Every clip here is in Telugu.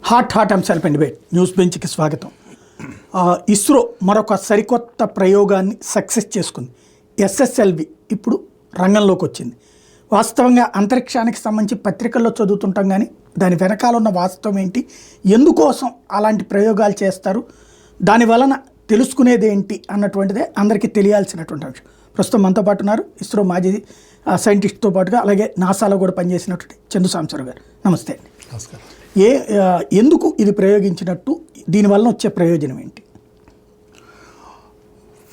హాట్ అంశాలపై డిబేట్ న్యూస్ బెంచ్కి స్వాగతం. ఇస్రో మరొక సరికొత్త ప్రయోగాన్ని సక్సెస్ చేసుకుంది. ఎస్ఎస్ఎల్వి ఇప్పుడు రంగంలోకి వచ్చింది. వాస్తవంగా అంతరిక్షానికి సంబంధించి పత్రికల్లో చదువుతుంటాం, కానీ దాని వెనకాల ఉన్న వాస్తవం ఏంటి, ఎందుకోసం అలాంటి ప్రయోగాలు చేస్తారు, దాని వలన తెలుసుకునేది ఏంటి అన్నటువంటిదే అందరికీ తెలియాల్సినటువంటి అంశం. ప్రస్తుతం మనతో పాటు ఉన్నారు ఇస్రో మాజీ సైంటిస్ట్తో పాటుగా అలాగే నాసాలో కూడా పనిచేసినటువంటి చందు సాంబశివరావు గారు. నమస్తే అండి. నమస్కారం. ఎందుకు ఇది ప్రయోగించినట్టు, దీనివల్ల వచ్చే ప్రయోజనం ఏంటి?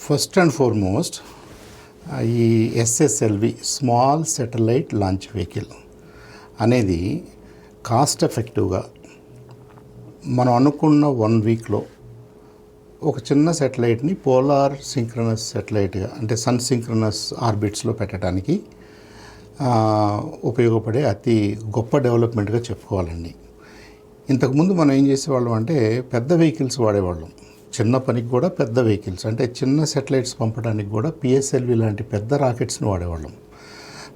ఫస్ట్ అండ్ ఫార్మోస్ట్, ఈ SSLV small satellite launch vehicle అనేది కాస్ట్ ఎఫెక్టివ్గా మనం అనుకున్న 1 వీక్లో ఒక చిన్న శాటిలైట్ని పోలార్ సింక్రనస్ శాటిలైట్గా, అంటే సన్ సింక్రనస్ ఆర్బిట్స్లో పెట్టడానికి ఉపయోగపడే అతి గొప్ప డెవలప్మెంట్గా చెప్పుకోవాలండి. ఇంతకుముందు మనం ఏం చేసేవాళ్ళం అంటే పెద్ద వెహికల్స్ వాడేవాళ్ళం. చిన్న పనికి కూడా పెద్ద వెహికల్స్, అంటే చిన్న శాటిలైట్స్ పంపడానికి కూడా పిఎస్ఎల్వి లాంటి పెద్ద రాకెట్స్ని వాడేవాళ్ళం.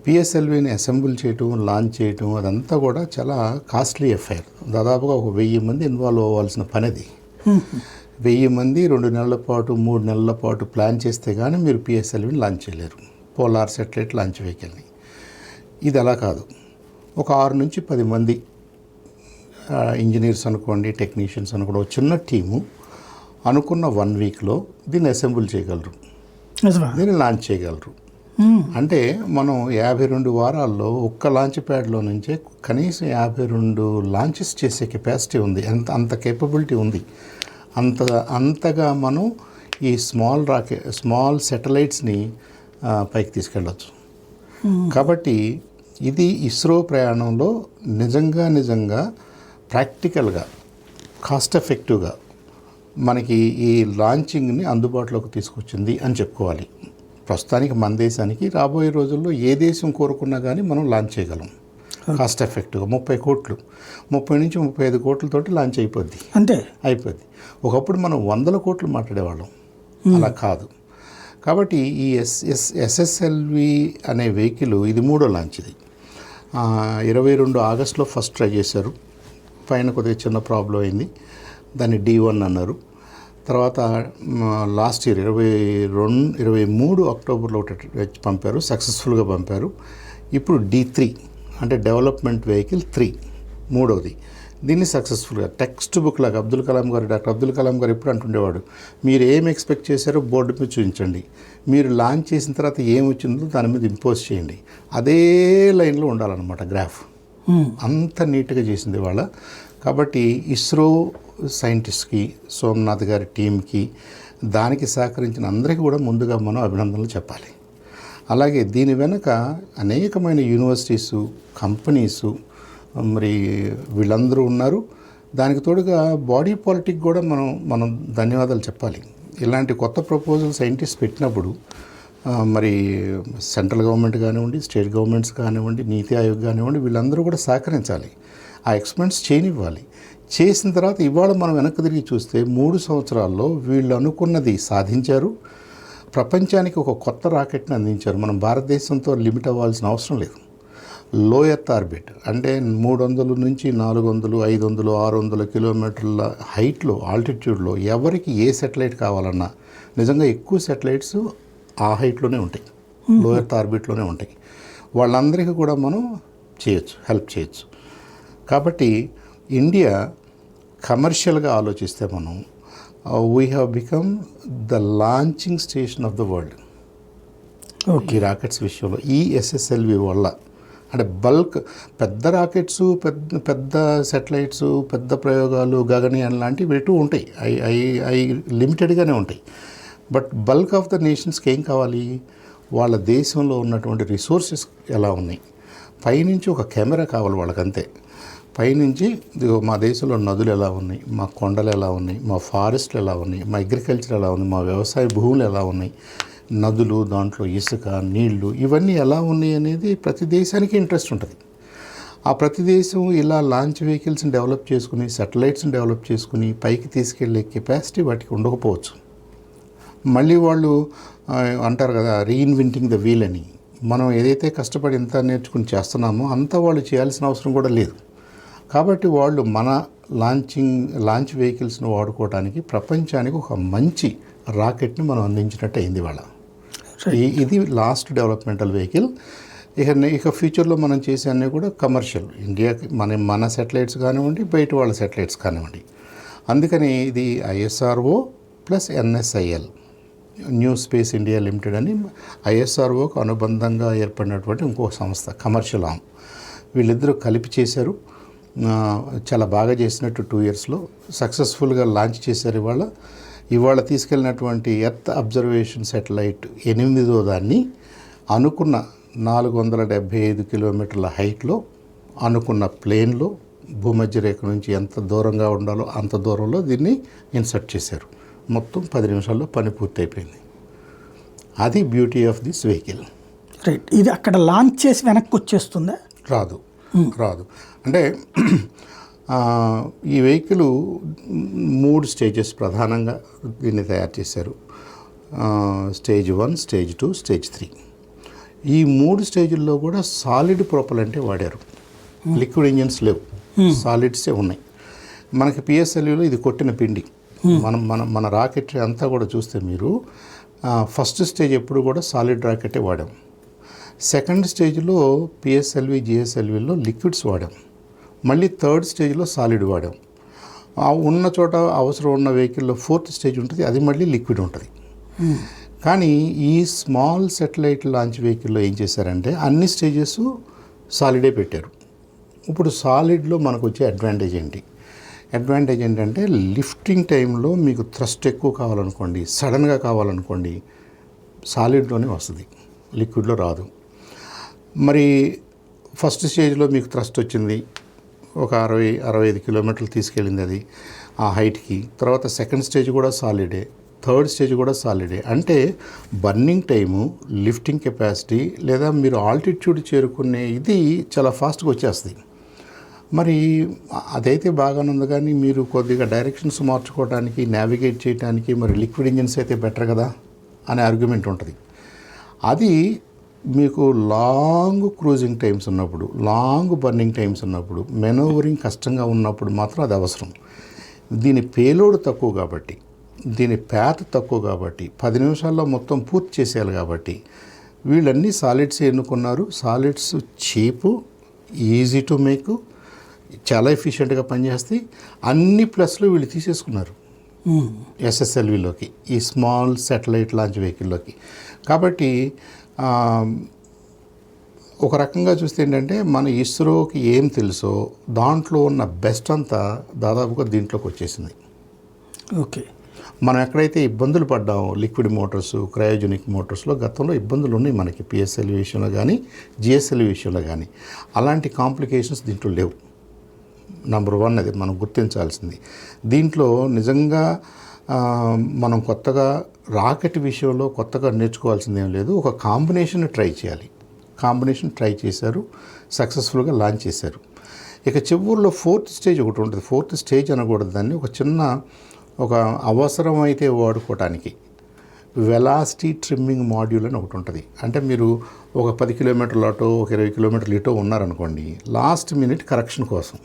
పిఎస్ఎల్విని అసెంబుల్ చేయటం, లాంచ్ చేయటం అదంతా కూడా చాలా కాస్ట్లీ అఫైర్. దాదాపుగా ఒక 1000 మంది ఇన్వాల్వ్ అవ్వాల్సిన పని అది. 1000 మంది 2 నెలల పాటు 3 నెలల పాటు ప్లాన్ చేస్తే కానీ మీరు పిఎస్ఎల్విని లాంచ్ చేయలేరు, పోలార్ శాటిలైట్ లాంచ్ వెహికల్ని. ఇది అలా కాదు, ఒక 6 నుంచి 10 మంది ఇంజనీర్స్ అనుకోండి, టెక్నీషియన్స్ అనుకోండి, ఒక చిన్న టీము అనుకున్న 1 వీక్లో దీన్ని అసెంబుల్ చేయగలరు, దీన్ని లాంచ్ చేయగలరు. అంటే మనం 52 వారాల్లో ఒక్క లాంచ్ ప్యాడ్లో నుంచే కనీసం 52 లాంచెస్ చేసే కెపాసిటీ ఉంది. అంత కేపబిలిటీ ఉంది. అంతగా మనం ఈ స్మాల్ శాటిలైట్స్ని పైకి తీసుకెళ్ళచ్చు. కాబట్టి ఇది ఇస్రో ప్రయాణంలో నిజంగా ప్రాక్టికల్గా కాస్ట్ ఎఫెక్టివ్గా మనకి ఈ లాంచింగ్ని అందుబాటులోకి తీసుకొచ్చింది అని చెప్పుకోవాలి. ప్రస్తుతానికి మన దేశానికి రాబోయే రోజుల్లో ఏ దేశం కోరుకున్నా కానీ మనం లాంచ్ చేయగలం కాస్ట్ ఎఫెక్టివ్గా. 30 కోట్లు, 30 నుంచి 35 కోట్లతోటి లాంచ్ అయిపోద్ది, అంతే అయిపోద్ది. ఒకప్పుడు మనం 100 కోట్లు మాట్లాడేవాళ్ళం, అలా కాదు. కాబట్టి ఈ ఎస్ఎస్ఎల్వి అనే వెహికల్ ఇది 3వ లాంచ్. ఇది 22 ఆగస్టులో ఫస్ట్ ట్రై చేశారు. పైన కొద్దిగా చిన్న ప్రాబ్లం అయింది, దాన్ని D1 అన్నారు. తర్వాత లాస్ట్ ఇయర్ 23 అక్టోబర్లో పంపారు, సక్సెస్ఫుల్గా పంపారు. ఇప్పుడు D3 అంటే డెవలప్మెంట్ వెహికల్ 3, 3వది. దీన్ని సక్సెస్ఫుల్గా టెక్స్ట్ బుక్ లాగా డాక్టర్ అబ్దుల్ కలాం గారు ఎప్పుడు అంటుండేవాడు, మీరు ఏం ఎక్స్పెక్ట్ చేశారో బోర్డు మీద చూపించండి, మీరు లాంచ్ చేసిన తర్వాత ఏం వచ్చిందో దాని మీద ఇంపోజ్ చేయండి, అదే లైన్లో ఉండాలన్నమాట గ్రాఫ్. అంత నీట్గా చేసింది వాళ్ళ. కాబట్టి ఇస్రో సైంటిస్ట్కి, సోమనాథ్ గారి టీంకి, దానికి సహకరించిన అందరికీ కూడా ముందుగా మనం అభినందనలు చెప్పాలి. అలాగే దీని వెనుక అనేకమైన యూనివర్సిటీసు, కంపెనీసు, మరి వీళ్ళందరూ ఉన్నారు. దానికి తోడుగా బాడీ పాలిటిక్ కూడా మనం ధన్యవాదాలు చెప్పాలి. ఇలాంటి కొత్త ప్రపోజల్ సైంటిస్ట్ పెట్టినప్పుడు మరి సెంట్రల్ గవర్నమెంట్ కానివ్వండి, స్టేట్ గవర్నమెంట్స్ కానివ్వండి, నీతి ఆయోగ్ కానివ్వండి, వీళ్ళందరూ కూడా సహకరించాలి, ఆ ఎక్స్పెరిమెంట్స్ చేయనివ్వాలి. చేసిన తర్వాత ఇవాళ మనం వెనక్కి తిరిగి చూస్తే 3 సంవత్సరాల్లో వీళ్ళు అనుకున్నది సాధించారు. ప్రపంచానికి ఒక కొత్త రాకెట్ని అందించారు. మనం భారతదేశంతో లిమిట్ అవ్వాల్సిన అవసరం లేదు. లో ఎర్త్ ఆర్బిట్ అంటే 300 నుంచి 400, 500, 600 కిలోమీటర్ల హైట్లో, ఆల్టిట్యూడ్లో ఎవరికి ఏ శాటిలైట్ కావాలన్నా నిజంగా ఎక్కువ శాటిలైట్స్ ఆ హైట్లోనే ఉంటాయి, లో ఎర్త్ ఆర్బిట్లోనే ఉంటాయి. వాళ్ళందరికీ కూడా మనం హెల్ప్ చేయొచ్చు. కాబట్టి ఇండియా కమర్షియల్గా ఆలోచిస్తే మనం we have become the launching station of the world ఈ రాకెట్స్ విషయంలో. ఈ ఎస్ఎస్ఎల్వి వల్ల అంటే బల్క్ పెద్ద రాకెట్స్, పెద్ద శాటిలైట్స్, పెద్ద ప్రయోగాలు, గగనయాన్ లాంటివి ఎటు ఉంటాయి, అవి లిమిటెడ్గానే ఉంటాయి. బట్ బల్క్ ఆఫ్ ద నేషన్స్కి ఏం కావాలి, వాళ్ళ దేశంలో ఉన్నటువంటి రిసోర్సెస్ ఎలా ఉన్నాయి, పైనుంచి ఒక కెమెరా కావాలి వాళ్ళకంతే. పైనుంచి మా దేశంలో నదులు ఎలా ఉన్నాయి, మా కొండలు ఎలా ఉన్నాయి, మా ఫారెస్ట్లు ఎలా ఉన్నాయి, మా అగ్రికల్చర్ ఎలా ఉంది, మా వ్యవసాయ భూములు ఎలా ఉన్నాయి, నదులు, దాంట్లో ఇసుక, నీళ్లు, ఇవన్నీ ఎలా ఉన్నాయి అనేది ప్రతి దేశానికి ఇంట్రెస్ట్ ఉంటుంది. ఆ ప్రతి దేశం ఇలా లాంచ్ వెహికల్స్ని డెవలప్ చేసుకుని, శాటిలైట్స్ని డెవలప్ చేసుకుని పైకి తీసుకెళ్లే కెపాసిటీ వాటికి ఉండకపోవచ్చు. మళ్ళీ వాళ్ళు అంటారు కదా, రీఇన్వెంటింగ్ ద వీల్ అని. మనం ఏదైతే కష్టపడి ఎంత నేర్చుకుని చేస్తున్నామో అంతా వాళ్ళు చేయాల్సిన అవసరం కూడా లేదు. కాబట్టి వాళ్ళు మన లాంచ్ వెహికల్స్ను వాడుకోవడానికి ప్రపంచానికి ఒక మంచి రాకెట్ని మనం అందించినట్టు అయింది వాళ్ళ. ఇది లాస్ట్ డెవలప్మెంటల్ వెహికల్. ఇక ఫ్యూచర్లో మనం చేసే అన్నీ కూడా కమర్షియల్, ఇండియాకి మన సెటిలైట్స్ కానివ్వండి, బయట వాళ్ళ సెటిలైట్స్ కానివ్వండి. అందుకని ఇది ISRO plus NSIL, new space India limited అని ISROకు అనుబంధంగా ఏర్పడినటువంటి ఇంకో సంస్థ, కమర్షియల్ ఆర్మ్. వీళ్ళిద్దరూ కలిపి చేశారు. చాలా బాగా చేసినట్టు 2 ఇయర్స్లో సక్సెస్ఫుల్గా లాంచ్ చేశారు. ఇవాళ తీసుకెళ్ళినటువంటి ఎర్త్ అబ్జర్వేషన్ శాటిలైట్ 8వ దాన్ని అనుకున్న 475 కిలోమీటర్ల హైట్లో అనుకున్న ప్లేన్లో భూమధ్య రేఖ నుంచి ఎంత దూరంగా ఉండాలో అంత దూరంలో దీన్ని ఇన్సర్ట్ చేశారు. మొత్తం 10 నిమిషాల్లో పని పూర్తయిపోయింది. అది beauty of this vehicle. Right. ఇది అక్కడ లాంచ్ చేసి వెనక్కి వచ్చేస్తుందా? రాదు. అంటే ఈ వెహికల్ 3 స్టేజెస్ ప్రధానంగా దీన్ని తయారు చేశారు. Stage 1, stage 2, stage 3. ఈ 3 స్టేజ్ల్లో కూడా సాలిడ్ ప్రొపలెంటే వాడారు. లిక్విడ్ ఇంజిన్స్ లేవు, సాలిడ్సే ఉన్నాయి. మనకి PSLVలో ఇది కొట్టిన పిండి. మన రాకెట్ అంతా కూడా చూస్తే మీరు ఫస్ట్ స్టేజ్ ఎప్పుడు కూడా సాలిడ్ రాకెటే వాడాం. సెకండ్ స్టేజ్లో PSLV, GSLVలో లిక్విడ్స్ వాడాం. మళ్ళీ థర్డ్ స్టేజ్లో సాలిడ్ వాడాం. ఉన్న చోట అవసరం ఉన్న వెహికల్లో 4th స్టేజ్ ఉంటుంది, అది మళ్ళీ లిక్విడ్ ఉంటుంది. కానీ ఈ స్మాల్ సెటిలైట్ లాంచ్ వెహికల్లో ఏం చేశారంటే అన్ని స్టేజెస్ సాలిడే పెట్టారు. ఇప్పుడు సాలిడ్లో మనకు వచ్చే అడ్వాంటేజ్ ఏంటంటే లిఫ్టింగ్ టైంలో మీకు థ్రస్ట్ ఎక్కువ కావాలనుకోండి, సడన్గా కావాలనుకోండి, సాలిడ్లోనే వస్తుంది, లిక్విడ్లో రాదు. మరి ఫస్ట్ స్టేజ్లో మీకు థ్రస్ట్ వచ్చింది, ఒక 60-65 కిలోమీటర్లు తీసుకెళ్ళింది అది ఆ హైట్కి. తర్వాత సెకండ్ స్టేజ్ కూడా సాలిడే, థర్డ్ స్టేజ్ కూడా సాలిడే. అంటే బర్నింగ్ టైము, లిఫ్టింగ్ కెపాసిటీ లేదా మీరు ఆల్టిట్యూడ్ చేరుకునే ఇది చాలా ఫాస్ట్గా వచ్చేస్తుంది. మరి అదైతే బాగానే ఉంది, కానీ మీరు కొద్దిగా డైరెక్షన్స్ మార్చుకోవడానికి, నావిగేట్ చేయడానికి మరి లిక్విడ్ ఇంజిన్స్ అయితే బెటర్ కదా అనే ఆర్గ్యుమెంట్ ఉంటుంది. అది మీకు లాంగ్ క్రూజింగ్ టైమ్స్ ఉన్నప్పుడు, లాంగ్ బర్నింగ్ టైమ్స్ ఉన్నప్పుడు, మెనోవరింగ్ కష్టంగా ఉన్నప్పుడు మాత్రం అది అవసరం. దీని పేలోడ్ తక్కువ కాబట్టి, దీని ప్యాత్ తక్కువ కాబట్టి, 10 నిమిషాల్లో మొత్తం పూర్తి చేసేయాలి కాబట్టి వీళ్ళన్నీ సాలిడ్స్ ఎన్నుకున్నారు. Solids cheap, easy to make, చాలా ఎఫిషియెంట్గా పనిచేస్తాయి. అన్ని ప్లస్లు వీళ్ళు తీసేసుకున్నారు SSLVలోకి, ఈ స్మాల్ శాటిలైట్ లాంచ్ వెహికల్లోకి. కాబట్టి ఒక రకంగా చూస్తే ఏంటంటే మన ఇస్రోకి ఏం తెలుసో దాంట్లో ఉన్న బెస్ట్ అంతా దాదాపుగా దీంట్లోకి వచ్చేసింది. ఓకే. మనం ఎక్కడైతే ఇబ్బందులు పడ్డామో లిక్విడ్ మోటార్స్, క్రయోజెనిక్ మోటార్స్లో గతంలో ఇబ్బందులు ఉన్నాయి మనకి, PSLV విషయంలో కానీ GSLV విషయంలో కానీ. అలాంటి కాంప్లికేషన్స్ దీంట్లో లేవు. నంబర్ 1 అది మనం గుర్తించాల్సింది. దీంట్లో నిజంగా మనం కొత్తగా రాకెట్ విషయంలో కొత్తగా నేర్చుకోవాల్సింది ఏం లేదు. ఒక కాంబినేషన్ ట్రై చేయాలి. కాంబినేషన్ ట్రై చేశారు, సక్సెస్ఫుల్గా లాంచ్ చేశారు. ఇక చివరిలో 4th స్టేజ్ ఒకటి ఉంటుంది. 4th స్టేజ్ అనకూడదు దాన్ని, ఒక అవసరం అయితే వాడుకోవటానికి వెలాసిటీ ట్రిమ్మింగ్ మాడ్యూల్ అని ఒకటి ఉంటుంది. అంటే మీరు ఒక 10 కిలోమీటర్ల అటో, ఒక 20 కిలోమీటర్లు ఇటో ఉన్నారనుకోండి, లాస్ట్ మినిట్ కరెక్షన్ కోసం,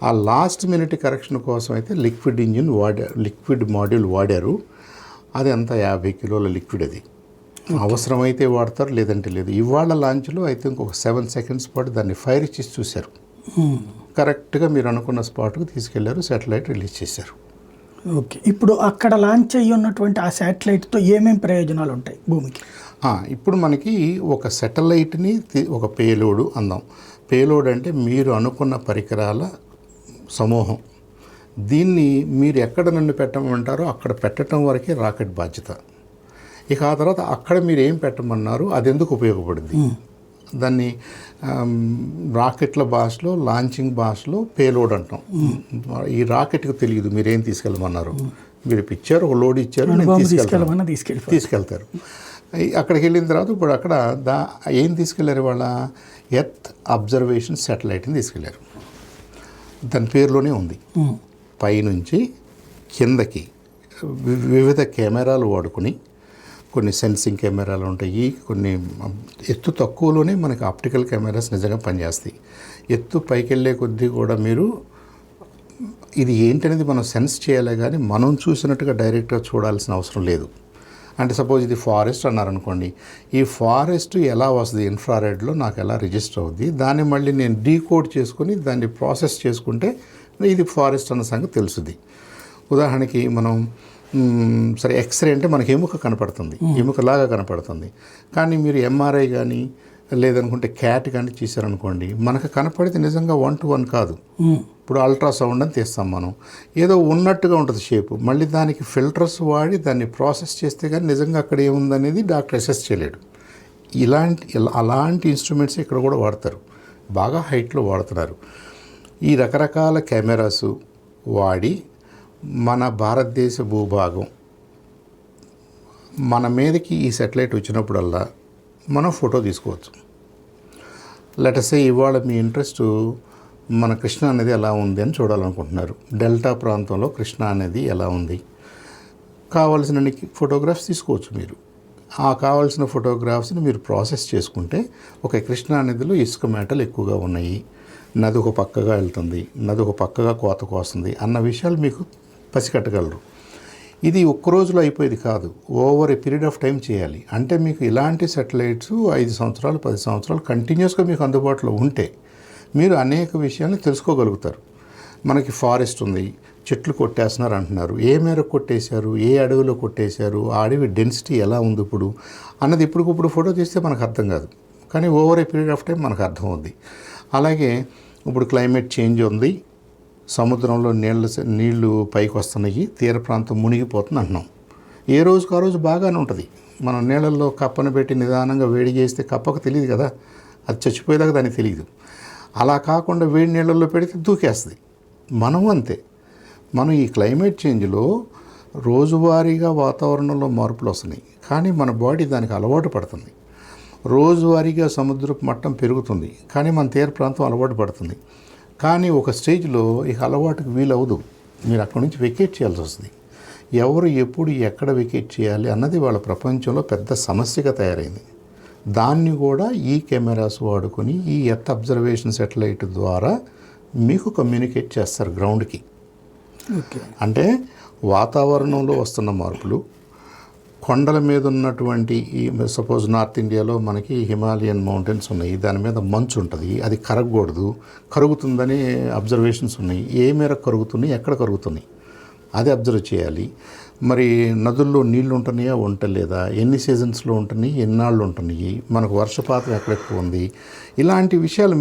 ఆ లాస్ట్ మినిట్ కరెక్షన్ కోసం అయితే లిక్విడ్ మాడ్యూల్ వాడారు. అది అంతా 50 కిలోల లిక్విడ్. అది అవసరమైతే వాడతారు, లేదంటే లేదు. ఇవాళ లాంచ్లో అయితే ఇంకొక 7 సెకండ్స్ పాటు దాన్ని ఫైర్ ఇచ్చి చూశారు. కరెక్ట్గా మీరు అనుకున్న స్పాట్కు తీసుకెళ్లారు, శాటిలైట్ రిలీజ్ చేశారు. ఓకే. ఇప్పుడు అక్కడ లాంచ్ అయ్యి ఉన్నటువంటి ఆ శాటిలైట్తో ఏమేమి ప్రయోజనాలు ఉంటాయి భూమికి? ఇప్పుడు మనకి ఒక శాటిలైట్ని ఒక పేలోడ్ అందాం. పేలోడ్ అంటే మీరు అనుకున్న పరికరాల సమూహం. దీన్ని మీరు ఎక్కడ నన్ను పెట్టమంటారో అక్కడ పెట్టడం వరకే రాకెట్ బాధ్యత. ఇక ఆ తర్వాత అక్కడ మీరు ఏం పెట్టమన్నారు అది ఎందుకు ఉపయోగపడుద్ది, దాన్ని రాకెట్ల భాషలో, లాంచింగ్ భాషలో పేలోడ్ అంటాం. ఈ రాకెట్కి తెలియదు మీరేం తీసుకెళ్ళమన్నారు. మీరు ఇచ్చారు, ఒక లోడ్ ఇచ్చారు, తీసుకెళ్తారు. అక్కడికి వెళ్ళిన తర్వాత ఇప్పుడు అక్కడ ఏం తీసుకెళ్లారు, వాళ్ళ ఎర్త్ అబ్జర్వేషన్ శాటిలైట్ని తీసుకెళ్లారు. దాని పేరులోనే ఉంది. పైనుంచి కిందకి వివిధ కెమెరాలు వాడుకుని, కొన్ని సెన్సింగ్ కెమెరాలు ఉంటాయి, కొన్ని ఎత్తు తక్కువలోనే మనకి ఆప్టికల్ కెమెరాస్ నిజంగా పనిచేస్తాయి. ఎత్తు పైకి వెళ్ళే కొద్దీ కూడా మీరు ఇది ఏంటనేది మనం సెన్స్ చేయాలి, కానీ మనం చూసినట్టుగా డైరెక్ట్గా చూడాల్సిన అవసరం లేదు. అంటే సపోజ్ ఇది ఫారెస్ట్ అన్నారనుకోండి, ఈ ఫారెస్ట్ ఎలా వస్తుంది ఇన్ఫ్రారెడ్లో నాకు ఎలా రిజిస్టర్ అవుద్ది, దాన్ని మళ్ళీ నేను డీకోడ్ చేసుకొని దాన్ని ప్రాసెస్ చేసుకుంటే ఇది ఫారెస్ట్ అన్న సంగతి తెలుస్తుంది. ఉదాహరణకి మనం సరే ఎక్స్రే అంటే మనకి ఎముక కనపడుతుంది, ఎముకలాగా కనపడుతుంది. కానీ మీరు ఎంఆర్ఐ కానీ లేదనుకుంటే క్యాట్ కానీ చేశారనుకోండి, మనకు కనపడితే నిజంగా 1:1 కాదు. ఇప్పుడు అల్ట్రాసౌండ్ అని తీస్తాం మనం, ఏదో ఉన్నట్టుగా ఉంటుంది షేపు. మళ్ళీ దానికి ఫిల్టర్స్ వాడి దాన్ని ప్రాసెస్ చేస్తే కానీ నిజంగా అక్కడ ఏముందనేది డాక్టర్ అసెస్ చేయలేడు. అలాంటి ఇన్స్ట్రుమెంట్స్ ఇక్కడ కూడా వాడతారు, బాగా హైట్లో వాడుతున్నారు. ఈ రకరకాల కెమెరాస్ వాడి మన భారతదేశ భూభాగం మన మీదకి ఈ సెటిలైట్ వచ్చినప్పుడల్లా మనం ఫోటో తీసుకోవచ్చు. లెటసే ఇవాళ మీ ఇంట్రెస్ట్ మన కృష్ణా అనేది ఎలా ఉంది అని చూడాలనుకుంటున్నారు. డెల్టా ప్రాంతంలో కృష్ణా అనేది ఎలా ఉంది, కావాల్సిన ఫోటోగ్రాఫ్స్ తీసుకోవచ్చు. మీరు ఆ కావాల్సిన ఫోటోగ్రాఫ్స్ని మీరు ప్రాసెస్ చేసుకుంటే ఒక కృష్ణా నదిలో ఇసుక మేటలు ఎక్కువగా ఉన్నాయి, నది ఒక పక్కగా వెళ్తుంది, నది ఒక పక్కగా కోత కోస్తుంది అన్న విషయాలు మీకు పసిగట్టగలరు. ఇది ఒక్క రోజులో అయిపోయేది కాదు, over a period of time చేయాలి. అంటే మీకు ఇలాంటి సెటిలైట్స్ 5 సంవత్సరాలు 10 సంవత్సరాలు కంటిన్యూస్గా మీకు అందుబాటులో ఉంటే మీరు అనేక విషయాలను తెలుసుకోగలుగుతారు. మనకి ఫారెస్ట్ ఉంది, చెట్లు కొట్టేస్తున్నారు అంటున్నారు, ఏ మేరకు కొట్టేశారు, ఏ అడవిలో కొట్టేశారు, ఆ అడవి డెన్సిటీ ఎలా ఉంది ఇప్పుడు అన్నది ఇప్పటికిప్పుడు ఫోటో తీస్తే మనకు అర్థం కాదు, కానీ over a period of time మనకు అర్థం అవుద్ది. అలాగే ఇప్పుడు క్లైమేట్ చేంజ్ ఉంది, సముద్రంలో నీళ్లు పైకి వస్తున్నాయి, తీర ప్రాంతం మునిగిపోతుంది అంటున్నాం. ఏ రోజుకు ఆ రోజు బాగానే ఉంటుంది. మనం నీళ్ళల్లో కప్పను పెట్టి నిదానంగా వేడి చేస్తే కప్పకు తెలియదు కదా, అది చచ్చిపోయేదాకా దానికి తెలియదు. అలా కాకుండా వేడి నీళ్ళల్లో పెడితే దూకేస్తుంది. మనం అంతే, మనం ఈ క్లైమేట్ చేంజ్లో రోజువారీగా వాతావరణంలో మార్పులు వస్తున్నాయి, కానీ మన బాడీ దానికి అలవాటు పడుతుంది. రోజువారీగా సముద్రపు మట్టం పెరుగుతుంది, కానీ మన తీర ప్రాంతం అలవాటు పడుతుంది. కానీ ఒక స్టేజ్లో ఇక అలవాటుకు వీలవదు, మీరు అక్కడి నుంచి వెకేట్ చేయాల్సి వస్తుంది. ఎవరు ఎప్పుడు ఎక్కడ వెకేట్ చేయాలి అన్నది వాళ్ళ ప్రపంచంలో పెద్ద సమస్యగా తయారైంది. దాన్ని కూడా ఈ కెమెరాస్ వాడుకొని ఈ ఎర్త్ అబ్జర్వేషన్ సెటిలైట్ ద్వారా మీకు కమ్యూనికేట్ చేస్తారు గ్రౌండ్కి. అంటే వాతావరణంలో వస్తున్న మార్పులు, కొండల మీద ఉన్నటువంటి ఈ సపోజ్ నార్త్ ఇండియాలో మనకి హిమాలయన్ మౌంటైన్స్ ఉన్నాయి, దాని మీద మంచు ఉంటుంది, అది కరగకూడదు, కరుగుతుందని అబ్జర్వేషన్స్ ఉన్నాయి. ఏ మేరకు కరుగుతున్నాయి, ఎక్కడ కరుగుతున్నాయి అది అబ్జర్వ్ చేయాలి. మరి నదుల్లో నీళ్లు ఉంటున్నాయా ఉండలేదా, ఎన్ని సీజన్స్లో ఉంటున్నాయి, ఎన్నాళ్ళు ఉంటున్నాయి, మనకు వర్షపాతం ఎక్కడెక్కువ ఉంది, ఇలాంటి విషయాలు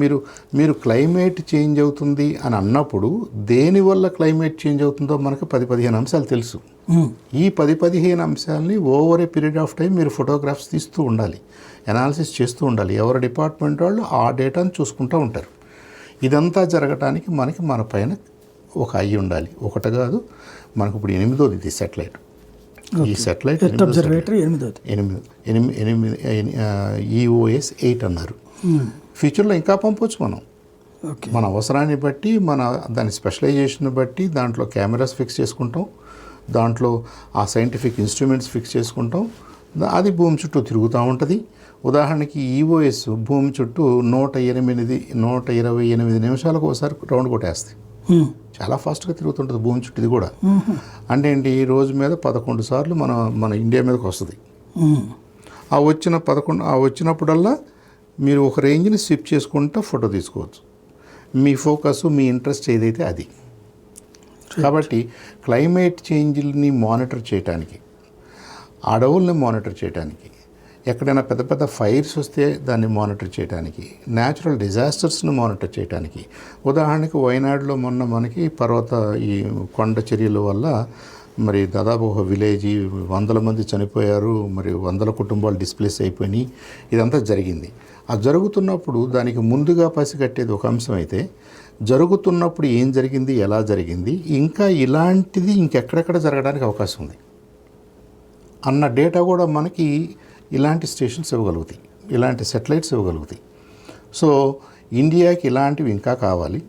మీరు క్లైమేట్ చేంజ్ అవుతుంది అని అన్నప్పుడు దేనివల్ల క్లైమేట్ చేంజ్ అవుతుందో మనకు 10-15 అంశాలు తెలుసు. ఈ 10-15 అంశాలని over a period of time మీరు ఫోటోగ్రాఫ్స్ తీస్తూ ఉండాలి, అనాలిసిస్ చేస్తూ ఉండాలి. ఎవరి డిపార్ట్మెంట్ వాళ్ళు ఆ డేటాను చూసుకుంటూ ఉంటారు. ఇదంతా జరగటానికి మనకి మన పైన ఒక ఐ ఉండాలి. ఒకటి కాదు, మనకు ఇప్పుడు 8వ ఇది సెటిలైట్. ఈ సెటిలైట్ EOS 8 అన్నారు. ఫ్యూచర్లో ఇంకా పంపవచ్చు మనం, మన అవసరాన్ని బట్టి, దాని స్పెషలైజేషన్ బట్టి దాంట్లో కెమెరాస్ ఫిక్స్ చేసుకుంటాం, దాంట్లో ఆ సైంటిఫిక్ ఇన్స్ట్రుమెంట్స్ ఫిక్స్ చేసుకుంటాం, అది భూమి చుట్టూ తిరుగుతూ ఉంటుంది. ఉదాహరణకి EOS భూమి చుట్టూ 128 నిమిషాలకు ఒకసారి రౌండ్ కొట్టేస్తాయి. చాలా ఫాస్ట్గా తిరుగుతుంటుంది భూమి చుట్టూ. ఇది కూడా అంటే ఏంటి, ఈ రోజు మీద 11 సార్లు మన ఇండియా మీదకి వస్తుంది. వచ్చినప్పుడల్లా మీరు ఒక రేంజ్ని స్విప్ చేసుకుంటూ ఫోటో తీసుకోవచ్చు. మీ ఫోకస్, మీ ఇంట్రెస్ట్ ఏదైతే అది. కాబట్టి క్లైమేట్ చేంజ్ని మానిటర్ చేయడానికి, అడవుల్ని మానిటర్ చేయడానికి, ఎక్కడైనా పెద్ద పెద్ద ఫైర్స్ వస్తే దాన్ని మానిటర్ చేయడానికి, న్యాచురల్ డిజాస్టర్స్ని మానిటర్ చేయడానికి. ఉదాహరణకి వైనాడులో మొన్న మనకి ఈ కొండ చర్యల వల్ల మరి దాదాపు ఒక విలేజ్ 100 మంది చనిపోయారు, మరి 100 కుటుంబాలు డిస్ప్లేస్ అయిపోయినాయి. ఇదంతా జరిగింది. ఆ జరుగుతున్నప్పుడు దానికి ముందుగా పసిగట్టేది ఒక అంశం అయితే, జరుగుతున్నప్పుడు ఏం జరిగింది, ఎలా జరిగింది, ఇంకా ఇలాంటిది ఇంకెక్కడెక్కడ జరగడానికి అవకాశం ఉంది అన్న డేటా కూడా మనకి ఇలాంటి స్టేషన్స్ ఇవ్వగలుగుతాయి, ఇలాంటి సెటిలైట్స్ ఇవ్వగలుగుతాయి. సో ఇండియాకి ఇలాంటివి ఇంకా కావాలి.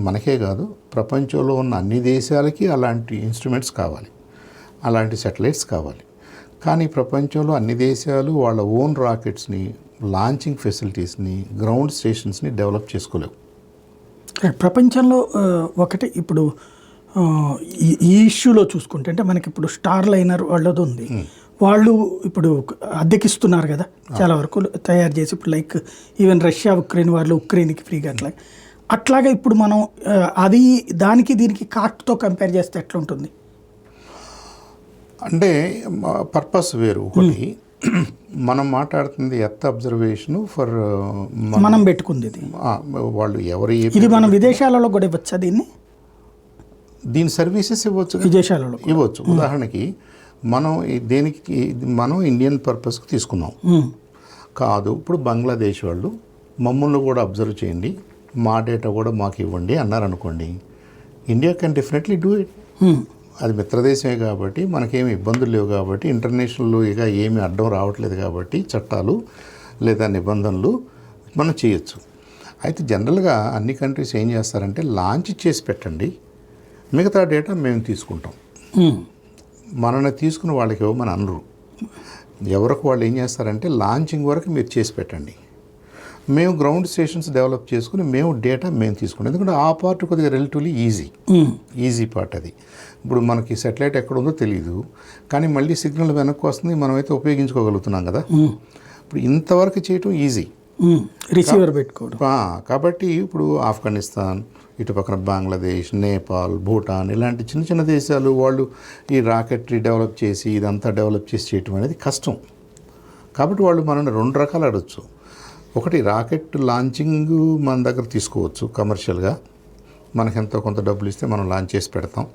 మనకే కాదు, ప్రపంచంలో ఉన్న అన్ని దేశాలకి అలాంటి ఇన్స్ట్రుమెంట్స్ కావాలి, అలాంటి సెటిలైట్స్ కావాలి. కానీ ప్రపంచంలో అన్ని దేశాలు వాళ్ళ ఓన్ రాకెట్స్ని, లాంచింగ్ ఫెసిలిటీస్ని, గ్రౌండ్ స్టేషన్స్ని డెవలప్ చేసుకోలేవు. ప్రపంచంలో ఒకటి ఇప్పుడు ఈ ఇష్యూలో చూసుకుంటే అంటే మనకి ఇప్పుడు స్టార్ లైనర్ వాళ్ళది ఉంది, వాళ్ళు ఇప్పుడు అద్దెకిస్తున్నారు కదా చాలా వరకు తయారు చేసి, ఇప్పుడు లైక్ ఈవెన్ రష్యా ఉక్రెయిన్ వాళ్ళు ఉక్రెయిన్కి ఫ్రీగా అట్లాగా ఇప్పుడు మనం అది దానికి దీనికి కాస్ట్తో కంపేర్ చేస్తే ఎట్లా ఉంటుంది? అంటే పర్పస్ వేరు. ఒకటి మనం మాట్లాడుతుంది ఎర్త్ అబ్జర్వేషన్ ఫర్ మనం పెట్టుకుంది ఇది, వాళ్ళు ఎవరు ఇది మనం విదేశాలలో కూడా ఇవ్వచ్చా దీన్ని? దీని సర్వీసెస్ ఇవ్వచ్చు, విదేశాలలో ఇవ్వచ్చు. ఉదాహరణకి మనం దేనికి మనం ఇండియన్ పర్పస్కి తీసుకున్నాం కాదు, ఇప్పుడు బంగ్లాదేశ్ వాళ్ళు మమ్మల్ని కూడా అబ్జర్వ్ చేయండి, మా డేటా కూడా మాకు ఇవ్వండి అన్నారనుకోండి, India can definitely do it. అది మిత్రదేశమే కాబట్టి మనకేమి ఇబ్బందులు లేవు కాబట్టి, ఇంటర్నేషనల్గా ఏమి అడ్డం రావట్లేదు కాబట్టి చట్టాలు లేదా నిబంధనలు మనం చేయొచ్చు. అయితే జనరల్గా అన్ని కంట్రీస్ ఏం చేస్తారంటే లాంచ్ చేసి పెట్టండి, మిగతా డేటా మేము తీసుకుంటాం, మనల్ని తీసుకుని వాళ్ళకి ఇవ్వమని అనరు. ఎవరికి వాళ్ళు ఏం చేస్తారంటే లాంచింగ్ వరకు మీరు చేసి పెట్టండి, మేము గ్రౌండ్ స్టేషన్స్ డెవలప్ చేసుకుని మేము డేటా మేము తీసుకుంటాం. ఎందుకంటే ఆ పార్ట్ కొద్దిగా రిలేటివ్లీ ఈజీ పార్ట్ అది. ఇప్పుడు మనకి సెటిలైట్ ఎక్కడ ఉందో తెలియదు, కానీ మళ్ళీ సిగ్నల్ వెనక్కి వస్తుంది, మనమైతే ఉపయోగించుకోగలుగుతున్నాం కదా. ఇప్పుడు ఇంతవరకు చేయటం ఈజీ, రిసీవర్ పెట్టుకోవడం. కాబట్టి ఇప్పుడు ఆఫ్ఘనిస్తాన్, ఇటు పక్కన బంగ్లాదేశ్, నేపాల్, భూటాన్ ఇలాంటి చిన్న చిన్న దేశాలు వాళ్ళు ఈ రాకెట్రీ డెవలప్ చేసి ఇదంతా డెవలప్ చేసి చేయటం అనేది కష్టం. కాబట్టి వాళ్ళు మనల్ని రెండు రకాలు అడగచ్చు. ఒకటి రాకెట్ లాంచింగ్ మన దగ్గర తీసుకోవచ్చు కమర్షియల్గా, మనకి ఎంతో కొంత డబ్బులు ఇస్తే మనం లాంచ్ చేసి పెడతాం.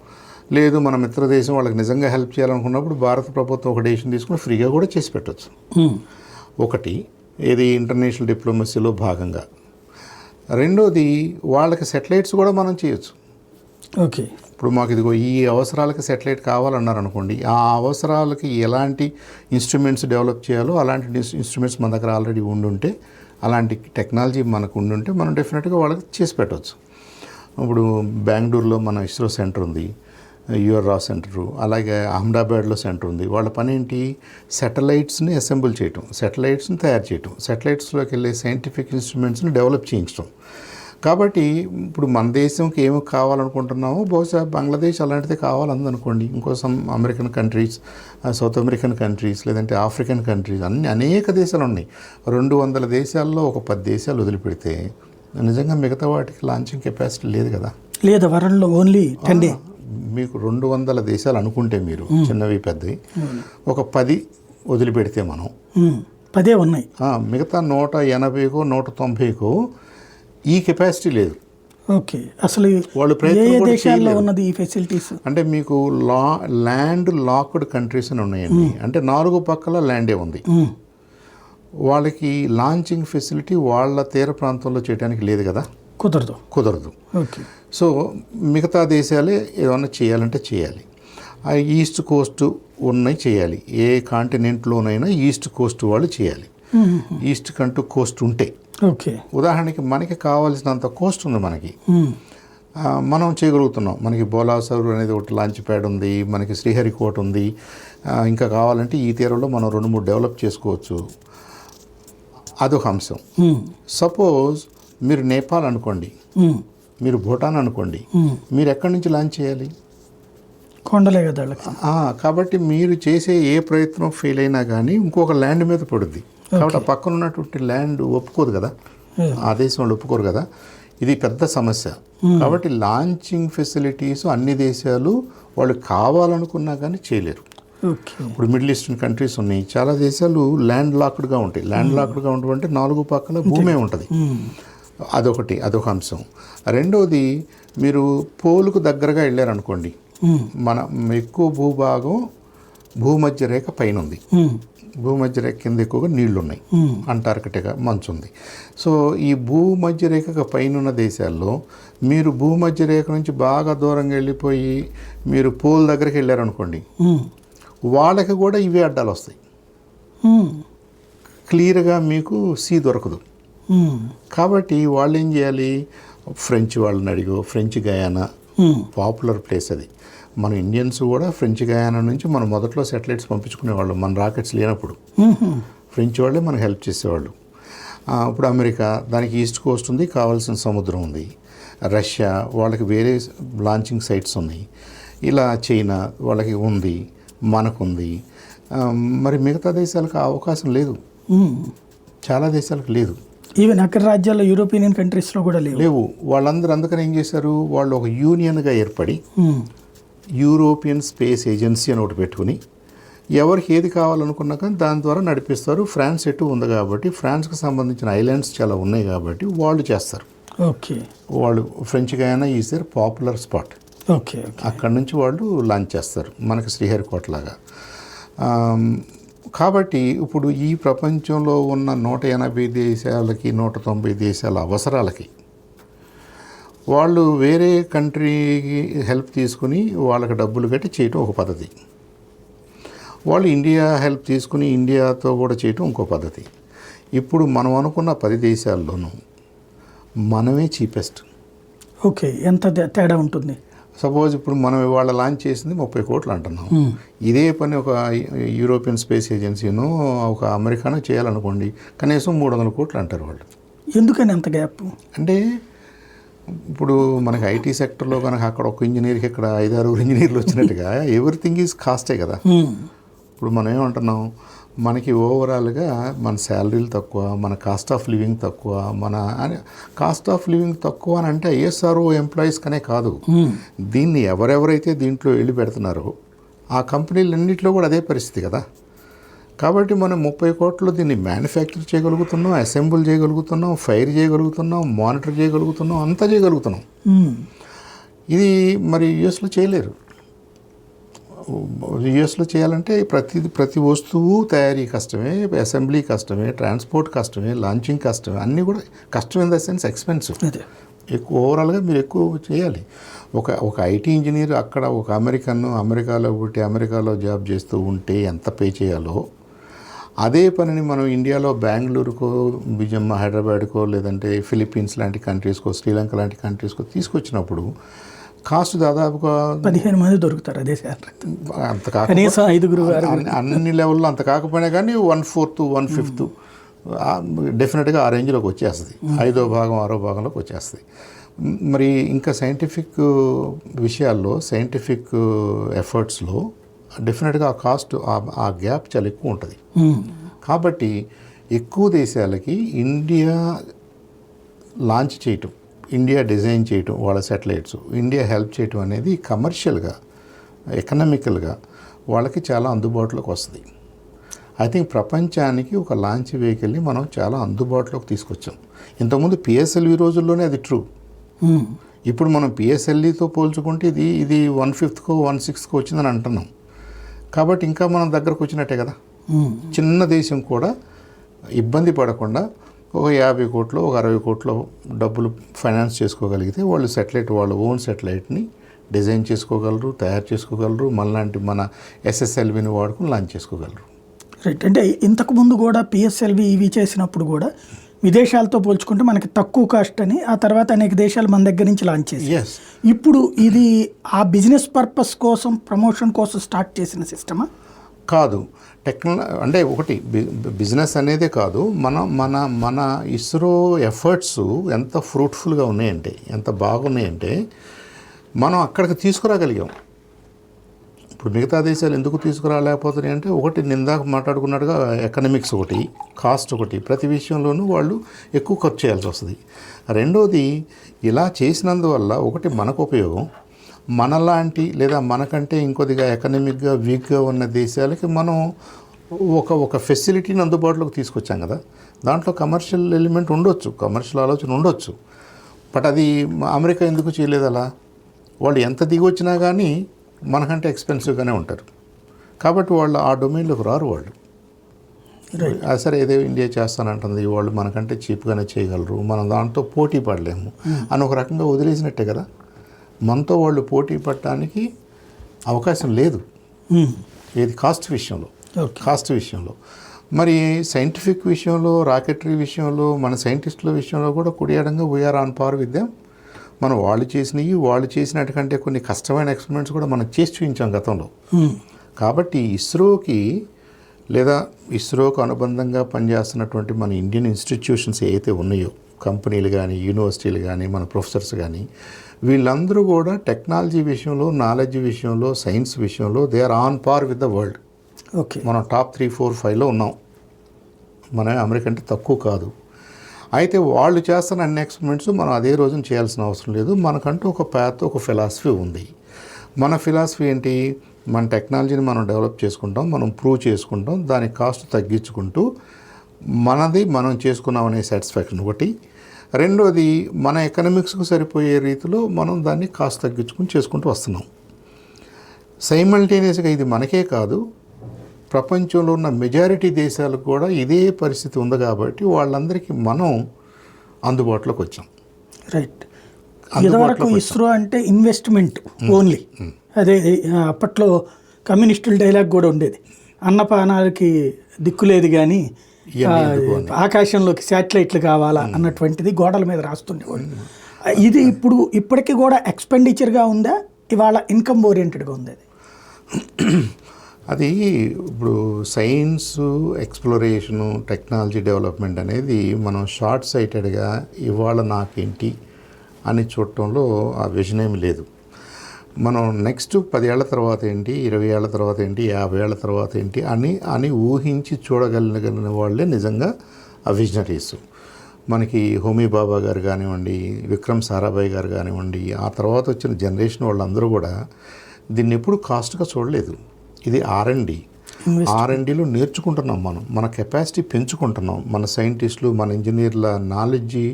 లేదు మన మిత్రదేశం వాళ్ళకి నిజంగా హెల్ప్ చేయాలనుకున్నప్పుడు భారత ప్రభుత్వం ఒక డెసిషన్ తీసుకుని ఫ్రీగా కూడా చేసి పెట్టవచ్చు. ఒకటి ఇది ఇంటర్నేషనల్ డిప్లొమసీలో భాగంగా. రెండోది వాళ్ళకి సెటిలైట్స్ కూడా మనం చేయొచ్చు. ఓకే, ఇప్పుడు మాకు ఇదిగో ఈ అవసరాలకి సెటిలైట్ కావాలన్నారు అనుకోండి, ఆ అవసరాలకి ఎలాంటి ఇన్స్ట్రుమెంట్స్ డెవలప్ చేయాలో అలాంటి ఇన్స్ట్రుమెంట్స్ మన దగ్గర ఆల్రెడీ ఉండుంటే, అలాంటి టెక్నాలజీ మనకు ఉండుంటే మనం డెఫినెట్గా వాళ్ళకి చేసి పెట్టవచ్చు. ఇప్పుడు బెంగళూరులో మన ఇస్రో సెంటర్ ఉంది, యుఆర్ఆ సెంటరు, అలాగే అహ్మదాబాద్లో సెంటర్ ఉంది. వాళ్ళ పని ఏంటి? సెటిలైట్స్ని అసెంబుల్ చేయటం, సెటిలైట్స్ని తయారు చేయటం, సెటిలైట్స్లోకి వెళ్ళే సైంటిఫిక్ ఇన్స్ట్రుమెంట్స్ని డెవలప్ చేయించడం. కాబట్టి ఇప్పుడు మన దేశంకి ఏమి కావాలనుకుంటున్నామో బహుశా బంగ్లాదేశ్ అలాంటిదే కావాలందనుకోండి, ఇంకోసం American countries, south American countries, లేదంటే ఆఫ్రికన్ కంట్రీస్, అనేక దేశాలు ఉన్నాయి. 200 దేశాల్లో ఒక 10 దేశాలు వదిలిపెడితే నిజంగా మిగతా వాటికి లాంచింగ్ కెపాసిటీ లేదు కదా. లేదా వరల్డ్లో ఓన్లీ 10 డే మీకు 200 దేశాలు అనుకుంటే మీరు చిన్నవి పెద్దవి ఒక 10 వదిలిపెడితే మనం 10 ఉన్నాయి, మిగతా 180కో 190కో ఈ కెపాసిటీ లేదు. ఓకే, అసలు వాళ్ళు దేశాల్లో ఉన్నది ఈ ఫెసిలిటీస్ అంటే మీకు ల్యాండ్ లాక్డ్ కంట్రీస్ అని ఉన్నాయండి, అంటే 4 పక్కల ల్యాండే ఉంది. వాళ్ళకి లాంచింగ్ ఫెసిలిటీ వాళ్ళ తీర ప్రాంతంలో చేయడానికి లేదు కదా, కుదరదు. ఓకే, సో మిగతా దేశాలే ఏదన్నా చేయాలంటే చేయాలి. ఆ ఈస్ట్ కోస్ట్ ఉన్నాయి చేయాలి, ఏ కాంటినెంట్లోనైనా ఈస్ట్ కోస్ట్ వాళ్ళు చేయాలి. ఈస్ట్ కంటూ కోస్ట్ ఉంటే, ఓకే, ఉదాహరణకి మనకి కావాల్సినంత కోస్ట్ ఉంది మనకి, మనం చేయగలుగుతున్నాం. మనకి బోలాసర్ అనేది ఒకటి లాంచ్ ప్యాడ్ ఉంది, మనకి శ్రీహరికోట ఉంది, ఇంకా కావాలంటే ఈ తీరంలో మనం 2-3 డెవలప్ చేసుకోవచ్చు. అదొక అంశం. సపోజ్ మీరు నేపాల్ అనుకోండి, మీరు భూటాన్ అనుకోండి, మీరు ఎక్కడి నుంచి లాంచ్ చేయాలి? కొండలే కదా. కాబట్టి మీరు చేసే ఏ ప్రయత్నం ఫెయిల్ అయినా కానీ ఇంకొక ల్యాండ్ మీద పడుద్ది. కాబట్టి ఆ పక్కన ఉన్నటువంటి ల్యాండ్ ఒప్పుకోదు కదా, ఆ దేశం వాళ్ళు ఒప్పుకోరు కదా. ఇది పెద్ద సమస్య. కాబట్టి లాంచింగ్ ఫెసిలిటీస్ అన్ని దేశాలు వాళ్ళు కావాలనుకున్నా కానీ చేయలేరు. ఇప్పుడు మిడిల్ ఈస్టర్న్ కంట్రీస్ ఉన్నాయి, చాలా దేశాలు ల్యాండ్ లాక్డ్గా ఉంటాయి. ల్యాండ్ లాక్డ్గా ఉండడం అంటే 4 పక్కల భూమే ఉంటుంది. అదొక అంశం. రెండోది, మీరు పోలుకు దగ్గరగా వెళ్ళారనుకోండి, మన ఎక్కువ భూభాగం భూమధ్య రేఖ పైన ఉంది, భూమధ్య రేఖ కింద ఎక్కువగా నీళ్లు ఉన్నాయి, అంటార్కిటికా మంచు ఉంది. సో ఈ భూమధ్య రేఖకు పైన ఉన్న దేశాల్లో మీరు భూమధ్య రేఖ నుంచి బాగా దూరంగా వెళ్ళిపోయి మీరు పోల్ దగ్గరికి వెళ్ళారనుకోండి, వాళ్ళకి కూడా ఇవే అడ్డాలు వస్తాయి. క్లియర్గా మీకు సీ దొరకదు. కాబట్టి వాళ్ళు ఏం చేయాలి? ఫ్రెంచ్ వాళ్ళని అడిగో, ఫ్రెంచ్ గయానా పాపులర్ ప్లేస్ అది. మన ఇండియన్స్ కూడా ఫ్రెంచ్ గయానా నుంచి మనం మొదట్లో శాటిలైట్స్ పంపించుకునేవాళ్ళం, మన రాకెట్స్ లేనప్పుడు ఫ్రెంచ్ వాళ్ళే మనకు హెల్ప్ చేసేవాళ్ళు. ఇప్పుడు అమెరికా, దానికి ఈస్ట్ కోస్ట్ ఉంది, కావాల్సిన సముద్రం ఉంది. రష్యా వాళ్ళకి వేరే లాంచింగ్ సైట్స్ ఉన్నాయి. ఇలా చైనా వాళ్ళకి ఉంది, మనకుంది. మరి మిగతా దేశాలకు ఆ అవకాశం లేదు, చాలా దేశాలకు లేదు. ఈవెన్ అక్కడ రాజ్యాల్లో యూరోపియన్ కంట్రీస్లో కూడా లేవు. వాళ్ళందరూ అందుకని ఏం చేశారు, వాళ్ళు ఒక యూనియన్గా ఏర్పడి యూరోపియన్ స్పేస్ ఏజెన్సీ అని ఒకటి పెట్టుకుని ఎవరికి ఏది కావాలనుకున్నా కానీ దాని ద్వారా నడిపిస్తారు. ఫ్రాన్స్ ఎటు ఉంది కాబట్టి, ఫ్రాన్స్కి సంబంధించిన ఐలాండ్స్ చాలా ఉన్నాయి కాబట్టి వాళ్ళు చేస్తారు. ఓకే, వాళ్ళు French Guiana is their popular spot. Okay, అక్కడి నుంచి వాళ్ళు లాంచ్ చేస్తారు మనకి శ్రీహరికోట లాగా. కాబట్టి ఇప్పుడు ఈ ప్రపంచంలో ఉన్న 180 దేశాలకి 190 దేశాల అవసరాలకి వాళ్ళు వేరే కంట్రీకి హెల్ప్ తీసుకుని వాళ్ళకి డబ్బులు కట్టి చేయటం ఒక పద్ధతి. వాళ్ళు ఇండియా హెల్ప్ తీసుకుని ఇండియాతో కూడా చేయటం ఇంకో పద్ధతి. ఇప్పుడు మనం అనుకున్న 10 దేశాల్లోనూ మనమే చీపెస్ట్. ఓకే, ఎంత తేడా ఉంటుంది? సపోజ్ ఇప్పుడు మనం ఇవాళ లాంచ్ చేసింది 30 కోట్లు అంటున్నాం. ఇదే పని ఒక యూరోపియన్ స్పేస్ ఏజెన్సీనో ఒక అమెరికానో చేయాలనుకోండి, కనీసం 300 కోట్లు అంటారు వాళ్ళు. ఎందుకని అంత గ్యాప్? అంటే ఇప్పుడు మనకి ఐటీ సెక్టర్లో కనుక అక్కడ ఒక ఇంజనీర్కి ఇక్కడ 5-6 ఇంజనీర్లు వచ్చినట్టుగా ఎవ్రీథింగ్ ఈజ్ కాస్టే కదా. ఇప్పుడు మనం ఏమంటున్నాం, మనకి ఓవరాల్గా మన శాలరీలు తక్కువ, మన కాస్ట్ ఆఫ్ లివింగ్ తక్కువ, కాస్ట్ ఆఫ్ లివింగ్ తక్కువ అని అంటే ఐఎస్ఆర్ఓ ఎంప్లాయీస్ కనే కాదు, దీన్ని ఎవరెవరైతే దీంట్లో వెళ్ళి పెడుతున్నారో ఆ కంపెనీలన్నింటిలో కూడా అదే పరిస్థితి కదా. కాబట్టి మనం 30 కోట్లు దీన్ని మ్యానుఫ్యాక్చర్ చేయగలుగుతున్నాం, అసెంబుల్ చేయగలుగుతున్నాం, ఫైర్ చేయగలుగుతున్నాం, మానిటర్ చేయగలుగుతున్నాం, అంతా చేయగలుగుతున్నాం. ఇది మరి యుఎస్లో చేయలేరు. యుఎస్లో చేయాలంటే ప్రతి వస్తువు తయారీ కష్టమే, అసెంబ్లీ కష్టమే, ట్రాన్స్పోర్ట్ కష్టమే, లాంచింగ్ కష్టమే, అన్నీ కూడా కష్టం. In the sense expensive. ఎక్కువ ఓవరాల్గా మీరు ఎక్కువ చేయాలి. ఒక ఐటీ ఇంజనీర్ అక్కడ ఒక అమెరికాలో పుట్టి అమెరికాలో జాబ్ చేస్తూ ఉంటే ఎంత పే చేయాలో, అదే పనిని మనం ఇండియాలో బెంగళూరుకో, హైదరాబాద్కో, లేదంటే ఫిలిప్పీన్స్ లాంటి కంట్రీస్కో, శ్రీలంక లాంటి కంట్రీస్కో తీసుకొచ్చినప్పుడు కాస్ట్ దాదాపుగా 15 మంది దొరుకుతారు అదే సార్. అంత కాకపోతే అన్ని లెవెల్లో అంత కాకపోయినా కానీ 1/4, 1/5 డెఫినెట్గా ఆ రేంజ్లోకి వచ్చేస్తుంది. 5వ భాగం 6వ భాగంలోకి వచ్చేస్తుంది. మరి ఇంకా సైంటిఫిక్ విషయాల్లో, సైంటిఫిక్ ఎఫర్ట్స్లో డెఫినెట్గా ఆ కాస్ట్, ఆ గ్యాప్ చాలా ఎక్కువ ఉంటుంది. కాబట్టి ఎక్కువ దేశాలకి ఇండియా లాంచ్ చేయటం, ఇండియా డిజైన్ చేయటం, వాళ్ళ శాటిలైట్స్ ఇండియా హెల్ప్ చేయటం అనేది కమర్షియల్గా, ఎకనామికల్గా వాళ్ళకి చాలా అందుబాటులోకి వస్తుంది. ఐ థింక్ ప్రపంచానికి ఒక లాంచ్ వెహికల్ని మనం చాలా అందుబాటులోకి తీసుకొచ్చాం. ఇంతకుముందు పిఎస్ఎల్వి రోజుల్లోనే అది ట్రూ. ఇప్పుడు మనం పిఎస్ఎల్వితో పోల్చుకుంటే ఇది 1/5కో 1/6కో వచ్చిందని అంటున్నాం. కాబట్టి ఇంకా మనం దగ్గరకు వచ్చినట్టే కదా. చిన్న దేశం కూడా ఇబ్బంది పడకుండా ఒక 50 కోట్లు, ఒక 60 కోట్లు డబ్బులు ఫైనాన్స్ చేసుకోగలిగితే వాళ్ళు వాళ్ళ ఓన్ శాటిలైట్ని డిజైన్ చేసుకోగలరు, తయారు చేసుకోగలరు, మన ఎస్ఎస్ఎల్విని వాడుకుని లాంచ్ చేసుకోగలరు. రైట్. అంటే ఇంతకుముందు కూడా పిఎస్ఎల్వి ఇవి చేసినప్పుడు కూడా విదేశాలతో పోల్చుకుంటే మనకి తక్కువ కాస్ట్ అని, ఆ తర్వాత అనేక దేశాలు మన దగ్గర నుంచి లాంచ్ చేసి, ఇప్పుడు ఇది ఆ బిజినెస్ పర్పస్ కోసం, ప్రమోషన్ కోసం స్టార్ట్ చేసిన సిస్టమా? కాదు. అంటే ఒకటి బిజినెస్ అనేదే కాదు, మన ఇస్రో ఎఫర్ట్స్ ఎంత ఫ్రూట్ఫుల్గా ఉన్నాయంటే, ఎంత బాగున్నాయంటే మనం అక్కడికి తీసుకురాగలిగాం. ఇప్పుడు మిగతా దేశాలు ఎందుకు తీసుకురాలేకపోతున్నాయి అంటే, ఒకటి నిందాక మాట్లాడుకున్నట్టుగా ఎకనామిక్స్ ఒకటి, కాస్ట్ ఒకటి, ప్రతి విషయంలోనూ వాళ్ళు ఎక్కువ ఖర్చు చేయాల్సి వస్తుంది. రెండోది, ఇలా చేసినందువల్ల ఒకటి మనకు ఉపయోగం, మనలాంటి లేదా మనకంటే ఇంకొద్దిగా ఎకనామిక్గా వీక్గా ఉన్న దేశాలకి మనం ఒక ఫెసిలిటీని అందుబాటులోకి తీసుకొచ్చాం కదా. దాంట్లో కమర్షియల్ ఎలిమెంట్ ఉండొచ్చు, కమర్షియల్ ఆలోచన ఉండొచ్చు. బట్ అది అమెరికా ఎందుకు చేయలేదు అలా? వాళ్ళు ఎంత దిగి వచ్చినా కానీ మనకంటే ఎక్స్పెన్సివ్గానే ఉంటారు. కాబట్టి వాళ్ళు ఆ డొమైన్లోకి రారు. వాళ్ళు సరే ఏదో ఇండియా చేస్తానంటుంది, వాళ్ళు మనకంటే చీప్గానే చేయగలరు, మనం దాంతో పోటీ పడలేము అని ఒక రకంగా వదిలేసినట్టే కదా. మనతో వాళ్ళు పోటీ పడటానికి అవకాశం లేదు. ఏది కాస్ట్ విషయంలో. మరి సైంటిఫిక్ విషయంలో, రాకెటరీ విషయంలో, మన సైంటిస్టుల విషయంలో కూడా కుడియాడంగా we are on par with them. మనం వాళ్ళు చేసినట్టుకంటే కొన్ని కష్టమైన ఎక్స్పెరిమెంట్స్ కూడా మనం చేసి చూపించాం గతంలో. కాబట్టి ఇస్రోకి లేదా ఇస్రోకు అనుబంధంగా పనిచేస్తున్నటువంటి మన ఇండియన్ ఇన్స్టిట్యూషన్స్ ఏవైతే ఉన్నాయో, కంపెనీలు కానీ, యూనివర్సిటీలు కానీ, మన ప్రొఫెసర్స్ కానీ, వీళ్ళందరూ కూడా టెక్నాలజీ విషయంలో, నాలెడ్జ్ విషయంలో, సైన్స్ విషయంలో they are on par with the world. Okay, మనం టాప్ 3, 4, 5లో ఉన్నాం. మన అమెరికా అంటే తక్కువ కాదు. అయితే వాళ్ళు చేస్తున్న అన్ని ఎక్స్పెరిమెంట్స్ మనం అదే రోజున చేయాల్సిన అవసరం లేదు. మనకంటూ ఒక పాత్, ఒక ఫిలాసఫీ ఉంది. మన ఫిలాసఫీ ఏంటి? మన టెక్నాలజీని మనం డెవలప్ చేసుకుంటాం, మనం ప్రూవ్ చేసుకుంటాం, దాని కాస్ట్ తగ్గించుకుంటూ మనది మనం చేసుకున్నాం అనే సాటిస్ఫాక్షన్ ఒకటి. రెండోది, మన ఎకనామిక్స్కు సరిపోయే రీతిలో మనం దాన్ని కాస్ట్ తగ్గించుకుని చేసుకుంటూ వస్తున్నాం. సైమల్టేనియస్గా ఇది మనకే కాదు, ప్రపంచంలో ఉన్న మెజారిటీ దేశాలకు కూడా ఇదే పరిస్థితి ఉంది. కాబట్టి వాళ్ళందరికీ మనం అందుబాటులోకి వచ్చాం. రైట్. ఇదివరకు ఇస్రో అంటే ఇన్వెస్ట్మెంట్ ఓన్లీ. అదే అప్పట్లో కమ్యూనిస్టుల డైలాగ్ కూడా ఉండేది, అన్నపానాలకి దిక్కులేదు కానీ ఆకాశంలోకి శాటిలైట్లు కావాలా అన్నటువంటిది గోడల మీద రాస్తుండేవాడు. ఇది ఇప్పటికీ కూడా ఎక్స్పెండిచర్గా ఉందా, ఇవాళ ఇన్కమ్ ఓరియంటెడ్గా ఉంది? అది ఇప్పుడు సైన్స్, ఎక్స్ప్లోరేషను, టెక్నాలజీ డెవలప్మెంట్ అనేది మనం షార్ట్ సైటెడ్గా ఇవాళ నాకేంటి అని చూడటంలో ఆ విజన్ ఏమి లేదు. మనం నెక్స్ట్ 10 ఏళ్ల తర్వాత ఏంటి, 20 ఏళ్ల తర్వాత ఏంటి, 50 ఏళ్ల తర్వాత ఏంటి అని ఊహించి చూడగలిగిన వాళ్ళే నిజంగా ఆ విజనరీస్. మనకి హోమీ బాబా గారు కానివ్వండి, విక్రమ్ సారాభాయ్ గారు కానివ్వండి, ఆ తర్వాత వచ్చిన జనరేషన్ వాళ్ళందరూ కూడా దీన్ని ఎప్పుడు కాస్ట్గా చూడలేదు. ఇది R&Dలో నేర్చుకుంటున్నాం, మన కెపాసిటీ పెంచుకుంటున్నాం, మన సైంటిస్టులు, మన ఇంజనీర్ల నాలెడ్జి,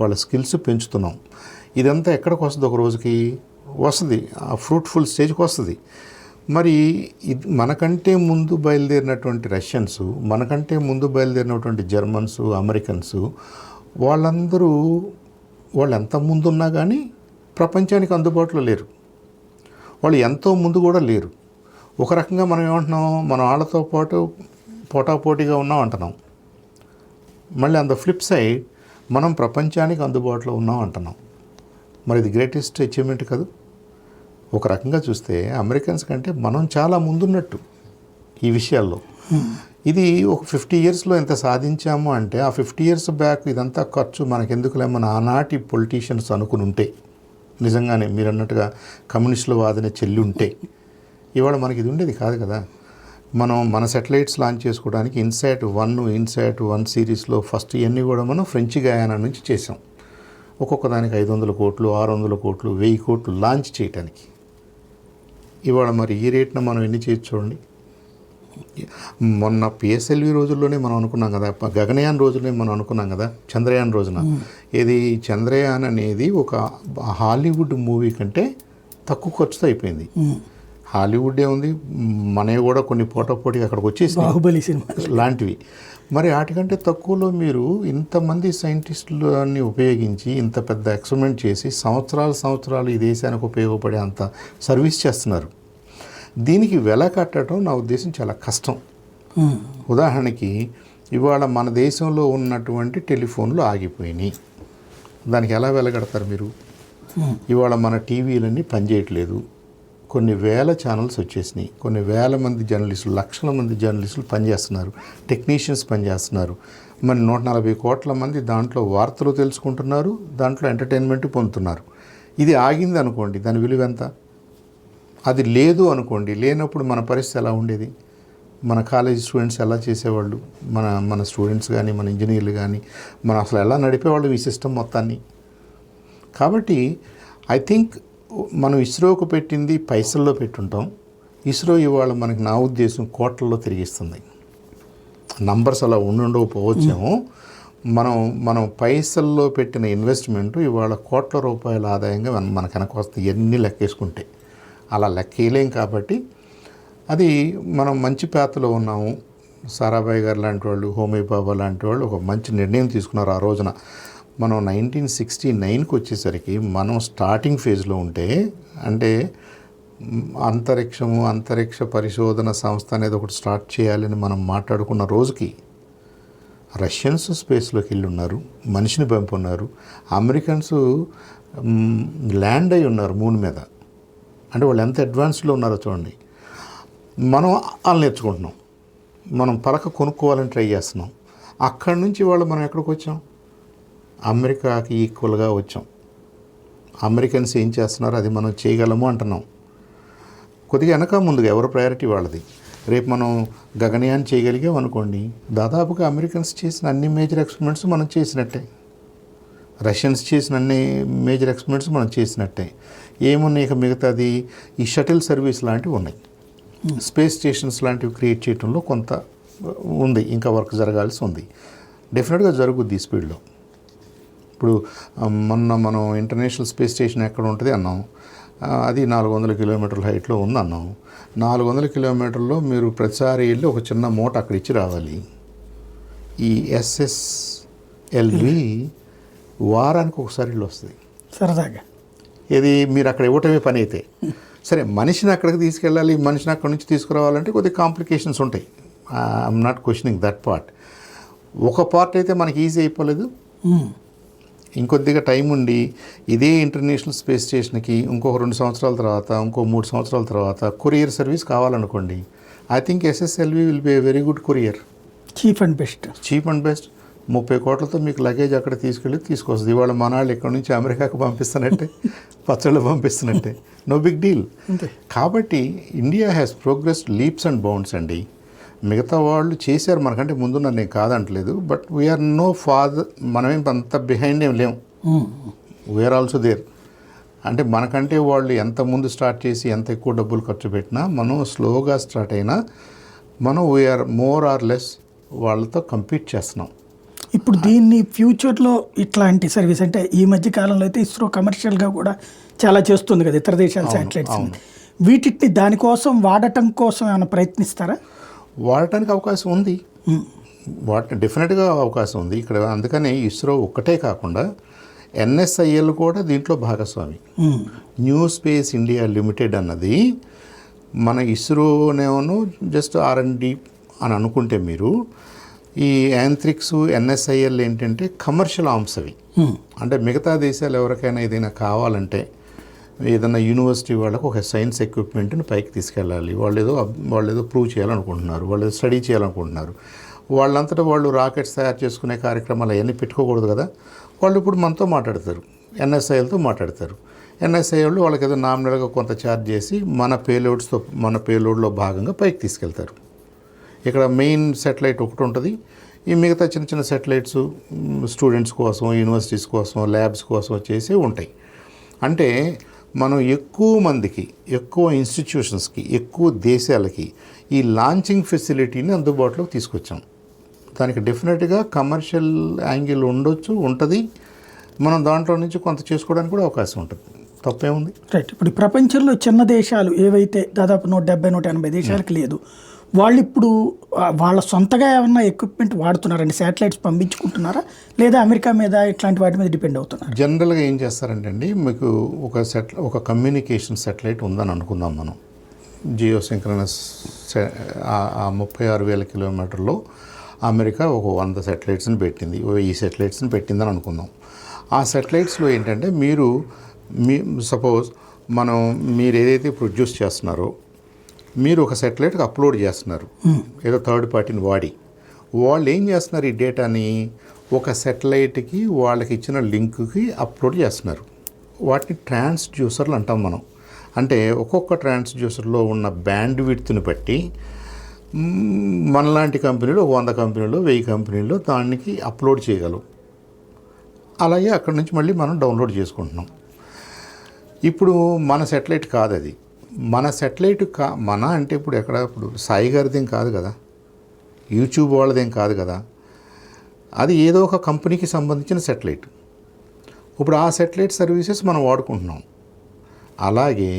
వాళ్ళ స్కిల్స్ పెంచుతున్నాం. ఇదంతా ఎక్కడికి వస్తుంది? ఒక రోజుకి వస్తుంది, ఆ ఫ్రూట్ఫుల్ స్టేజ్కి వస్తుంది. మరి మనకంటే ముందు బయలుదేరినటువంటి రష్యన్స్, మనకంటే ముందు బయలుదేరినటువంటి జర్మన్స్, అమెరికన్స్, వాళ్ళు ఎంత ముందున్నా కానీ ప్రపంచానికి అందుబాటులో లేరు. వాళ్ళు ఎంతో ముందు కూడా లేరు. ఒక రకంగా మనం ఏమంటున్నాం, మన వాళ్ళతో పాటు పోటాపోటీగా ఉన్నాం అంటున్నాం. మళ్ళీ అంత ఫ్లిప్ సైడ్ మనం ప్రపంచానికి అందుబాటులో ఉన్నాం అంటున్నాం. మరి ఇది గ్రేటెస్ట్ అచీవ్మెంట్ కాదు? ఒక రకంగా చూస్తే అమెరికన్స్ కంటే మనం చాలా ముందున్నట్టు ఈ విషయాల్లో. ఇది ఒక 50 ఇయర్స్లో ఎంత సాధించాము అంటే, ఆ 50 ఇయర్స్ బ్యాక్ ఇదంతా ఖర్చు మనకెందుకులే, మన ఆనాటి పొలిటీషియన్స్ అనుకుని ఉంటే, నిజంగానే మీరు అన్నట్టుగా కమ్యూనిస్టుల వాదన చెల్లి ఉంటే ఇవాళ మనకి ఇది ఉండేది కాదు కదా. మన సెటిలైట్స్ లాంచ్ చేసుకోవడానికి ఇన్సాట్ 1 సిరీస్లో ఫస్ట్ ఇవన్నీ కూడా మనం ఫ్రెంచ్ గయానా నుంచి చేసాం. ఒక్కొక్క దానికి 500 కోట్లు, 600 కోట్లు, 1000 కోట్లు లాంచ్ చేయడానికి. ఇవాళ మరి ఈ రేట్న మనం ఎన్ని చేయొచ్చు చూడండి. మొన్న PSLV రోజుల్లోనే మనం అనుకున్నాం కదా, గగనయాన్ రోజుల్లోనే మనం అనుకున్నాం కదా, చంద్రయాన్ రోజున. ఇది చంద్రయాన్ అనేది ఒక హాలీవుడ్ మూవీ కంటే తక్కువ ఖర్చుతో అయిపోయింది. హాలీవుడ్ ఏముంది, మనవి కూడా కొన్ని పోటాపోటీగా అక్కడికి వచ్చేసి బాహుబలి సినిమా లాంటివి. మరి వాటికంటే తక్కువలో మీరు ఇంతమంది సైంటిస్టులని ఉపయోగించి ఇంత పెద్ద ఎక్స్పెరిమెంట్ చేసి సంవత్సరాలు ఈ దేశానికి ఉపయోగపడే అంత సర్వీస్ చేస్తున్నారు. దీనికి వెల కట్టడం నా ఉద్దేశం చాలా కష్టం. ఉదాహరణకి ఇవాళ మన దేశంలో ఉన్నటువంటి టెలిఫోన్లు ఆగిపోయినాయి, దానికి ఎలా వెల కడతారు మీరు? ఇవాళ మన టీవీలన్నీ పనిచేయట్లేదు, కొన్ని వేల ఛానల్స్ వచ్చేసినాయి, కొన్ని వేల మంది జర్నలిస్టులు, లక్షల మంది జర్నలిస్టులు పనిచేస్తున్నారు, టెక్నీషియన్స్ పనిచేస్తున్నారు. మరి 140 కోట్ల మంది దాంట్లో వార్తలు తెలుసుకుంటున్నారు, దాంట్లో ఎంటర్టైన్మెంట్ పొందుతున్నారు. ఇది ఆగింది అనుకోండి, దాని విలువ ఎంత? అది లేదు అనుకోండి, లేనప్పుడు మన పరిస్థితి ఎలా ఉండేది? మన కాలేజ్ స్టూడెంట్స్ ఎలా చేసేవాళ్ళు, మన స్టూడెంట్స్ కానీ, మన ఇంజనీర్లు కానీ, మనం అసలు ఎలా నడిపేవాళ్ళు ఈ సిస్టమ్ మొత్తాన్ని? కాబట్టి ఐ థింక్ మనం ఇస్రోకు పెట్టింది పైసల్లో పెట్టుంటాం. ఇస్రో ఇవాళ మనకి నా ఉద్దేశం కోట్లలో తిరిగిస్తుంది. నంబర్స్ అలా ఉండకపోవచ్చేమో, మనం పైసల్లో పెట్టిన ఇన్వెస్ట్మెంట్ ఇవాళ కోట్ల రూపాయల ఆదాయంగా మనకు వెనక వస్తుంది ఎన్ని లెక్కేసుకుంటే. అలా లెక్కేయలేం. కాబట్టి అది మనం మంచి పేతలో ఉన్నాము. సారాభాయ్ గారు లాంటి వాళ్ళు, హోమీ బాబా లాంటి వాళ్ళు ఒక మంచి నిర్ణయం తీసుకున్నారు ఆ రోజున. మనం 1969కి వచ్చేసరికి మనం స్టార్టింగ్ ఫేజ్లో ఉంటే, అంటే అంతరిక్ష పరిశోధన సంస్థ అనేది ఒకటి స్టార్ట్ చేయాలని మనం మాట్లాడుకున్న రోజుకి రష్యన్స్ స్పేస్లోకి వెళ్ళి ఉన్నారు, మనిషిని పంపున్నారు. అమెరికన్స్ ల్యాండ్ అయి ఉన్నారు మూన్ మీద. అంటే వాళ్ళు ఎంత అడ్వాన్స్లో ఉన్నారో చూడండి. మనం వాళ్ళు నేర్చుకుంటున్నాం, మనం పలక కొనుక్కోవాలని ట్రై చేస్తున్నాం. అక్కడి నుంచి వాళ్ళు మనం ఎక్కడికి వచ్చాం? అమెరికాకి ఈక్వల్గా వచ్చాం. అమెరికన్స్ ఏం చేస్తున్నారో అది మనం చేయగలము అంటున్నాం. కొద్దిగా వెనక ముందుగా ఎవరు ప్రయారిటీ వాళ్ళది. రేపు మనం గగనయాన్ చేయగలిగాం అనుకోండి, దాదాపుగా అమెరికన్స్ చేసిన అన్ని మేజర్ ఎక్స్పెరిమెంట్స్ మనం చేసినట్టే, రష్యన్స్ చేసిన అన్ని మేజర్ ఎక్స్పెరిమెంట్స్ మనం చేసినట్టే. ఏమున్నాయి ఇక మిగతాది? ఈ షటిల్ సర్వీస్ లాంటివి ఉన్నాయి, స్పేస్ స్టేషన్స్ లాంటివి క్రియేట్ చేయడంలో కొంత ఉంది, ఇంకా వర్క్ జరగాల్సి ఉంది. డెఫినెట్గా జరుగుద్ది ఈ స్పీడ్లో. ఇప్పుడు మొన్న మనం ఇంటర్నేషనల్ స్పేస్ స్టేషన్ ఎక్కడ ఉంటుంది అన్నాం, అది 400 కిలోమీటర్ల హైట్లో ఉంది అన్నాం. 400 కిలోమీటర్లో మీరు ప్రతిసారి వెళ్ళి ఒక చిన్న మూట అక్కడ ఇచ్చి రావాలి. ఈ SSLV వారానికి ఒకసారి వెళ్ళి వస్తుంది సరదాగా. ఇది మీరు అక్కడ ఇవ్వటమే పని అయితే. సరే, మనిషిని అక్కడికి తీసుకెళ్ళాలి, మనిషిని అక్కడి నుంచి తీసుకురావాలంటే కొద్దిగా కాంప్లికేషన్స్ ఉంటాయి. I'm not questioning that part. ఒక పార్ట్ అయితే మనకి ఈజీ అయిపోలేదు. ఇంకొద్దిగా టైం ఉండి ఇదే ఇంటర్నేషనల్ స్పేస్ స్టేషన్కి ఇంకొక 2 సంవత్సరాల తర్వాత, ఇంకో 3 సంవత్సరాల తర్వాత కొరియర్ సర్వీస్ కావాలనుకోండి, I think SSLV will be a very good courier. Cheap and best. 30 కోట్లతో మీకు లగేజ్ అక్కడ తీసుకెళ్ళి తీసుకొస్తుంది. ఇవాళ మనాళ్ళు ఇక్కడ నుంచి అమెరికాకు పంపిస్తున్నట్టే, పచ్చళ్ళు పంపిస్తున్నట్టే, నో బిగ్ డీల్. కాబట్టి India has progressed leaps and bounds అండి. మిగతా వాళ్ళు చేశారు మనకంటే ముందున్న, నేను కాదంటలేదు, బట్ వీఆర్ నో ఫాదర్, మనమేం అంత బిహైండ్ ఏం లేము, వీఆర్ ఆల్సో దేర్. అంటే మనకంటే వాళ్ళు ఎంత ముందు స్టార్ట్ చేసి ఎంత ఎక్కువ డబ్బులు ఖర్చు పెట్టినా, మనం స్లోగా స్టార్ట్ అయినా మనం వీఆర్ మోర్ ఆర్ లెస్ వాళ్ళతో కంపీట్ చేస్తున్నాం. ఇప్పుడు దీన్ని ఫ్యూచర్లో ఇట్లాంటి సర్వీస్ అంటే ఈ మధ్య కాలంలో అయితే ఇస్రో కమర్షియల్గా కూడా చాలా చేస్తుంది కదా ఇతర దేశాల శాటిలైట్స్. వీటిని దానికోసం వాడటం కోసం ఏమైనా ప్రయత్నిస్తారా? వాడటానికి అవకాశం ఉంది, డెఫినెట్గా అవకాశం ఉంది ఇక్కడ. అందుకని ఇస్రో ఒక్కటే కాకుండా NSIL కూడా దీంట్లో భాగస్వామి. న్యూ స్పేస్ ఇండియా లిమిటెడ్ అన్నది మన ఇస్రోనేమో జస్ట్ R&D అని అనుకుంటే, మీరు ఈ యాంత్రిక్స్ NSIL ఏంటంటే కమర్షియల్ ఆర్మ్స్ అవి. అంటే మిగతా దేశాలు ఎవరికైనా ఏదైనా కావాలంటే, ఏదైనా యూనివర్సిటీ వాళ్ళకు ఒక సైన్స్ ఎక్విప్మెంట్ని పైకి తీసుకెళ్ళాలి, వాళ్ళు ఏదో ప్రూవ్ చేయాలనుకుంటున్నారు, వాళ్ళు ఏదో స్టడీ చేయాలనుకుంటున్నారు, వాళ్ళంతటా వాళ్ళు రాకెట్స్ తయారు చేసుకునే కార్యక్రమాలు అవన్నీ పెట్టుకోకూడదు కదా. వాళ్ళు ఇప్పుడు మనతో మాట్లాడతారు, NSILతో మాట్లాడతారు. NSIL వాళ్ళకి ఏదో నామినల్గా కొంత ఛార్జ్ చేసి మన పేలోడ్లో భాగంగా పైకి తీసుకెళ్తారు. ఇక్కడ మెయిన్ సెటిలైట్ ఒకటి ఉంటుంది, ఈ మిగతా చిన్న చిన్న సెటిలైట్స్ స్టూడెంట్స్ కోసం, యూనివర్సిటీస్ కోసం, ల్యాబ్స్ కోసం చేసే ఉంటాయి. అంటే మనం ఎక్కువ మందికి, ఎక్కువ ఇన్స్టిట్యూషన్స్కి, ఎక్కువ దేశాలకి ఈ లాంచింగ్ ఫెసిలిటీని అందుబాటులోకి తీసుకొచ్చాం. దానికి డెఫినెట్గా కమర్షియల్ యాంగిల్ ఉంటుంది. మనం దాంట్లో నుంచి కొంత చేసుకోవడానికి కూడా అవకాశం ఉంటుంది, తప్పేముంది. రైట్. ఇప్పుడు ప్రపంచంలో చిన్న దేశాలు ఏవైతే దాదాపు 170-180 దేశాలకు లేదు, వాళ్ళు ఇప్పుడు వాళ్ళ సొంతగా ఏమన్నా ఎక్విప్మెంట్ వాడుతున్నారండి, శాటిలైట్స్ పంపించుకుంటున్నారా, లేదా అమెరికా మీద ఇట్లాంటి వాటి మీద డిపెండ్ అవుతున్నారు? జనరల్గా ఏం చేస్తారంటే అండి, మీకు ఒక కమ్యూనికేషన్ శాటిలైట్ ఉందని అనుకుందాం మనం. జియోసింక్రనస్ 36,000 కిలోమీటర్లో అమెరికా ఒక 100 శాటిలైట్స్ని పెట్టింది, 1000 శాటిలైట్స్ని పెట్టిందని అనుకుందాం. ఆ శాటిలైట్స్లో ఏంటంటే సపోజ్ మీరు ఏదైతే ప్రొడ్యూస్ చేస్తున్నారో, మీరు ఒక శాటిలైట్కి అప్లోడ్ చేస్తున్నారు, ఏదో థర్డ్ పార్టీని వాడి. వాళ్ళు ఏం చేస్తున్నారు, ఈ డేటాని ఒక శాటిలైట్కి వాళ్ళకి ఇచ్చిన లింక్కి అప్లోడ్ చేస్తున్నారు. వాటిని ట్రాన్స్డ్యూసర్లు అంటాం మనం. అంటే ఒక్కొక్క ట్రాన్స్డ్యూసర్లో ఉన్న బ్యాండ్ విడ్త్ని బట్టి మనలాంటి కంపెనీలు 100 కంపెనీలు, 1000 కంపెనీలు దానికి అప్లోడ్ చేయగలవు. అలాగే అక్కడి నుంచి మళ్ళీ మనం డౌన్లోడ్ చేసుకుంటున్నాం. ఇప్పుడు మన శాటిలైట్ కాదు అది, మన శాటిలైట్ మన అంటే ఇప్పుడు సాయి గారిదేం కాదు కదా, యూట్యూబ్ వాళ్ళదేం కాదు కదా, అది ఏదో ఒక కంపెనీకి సంబంధించిన శాటిలైట్. ఇప్పుడు ఆ శాటిలైట్ సర్వీసెస్ మనం వాడుకుంటున్నాం. అలాగే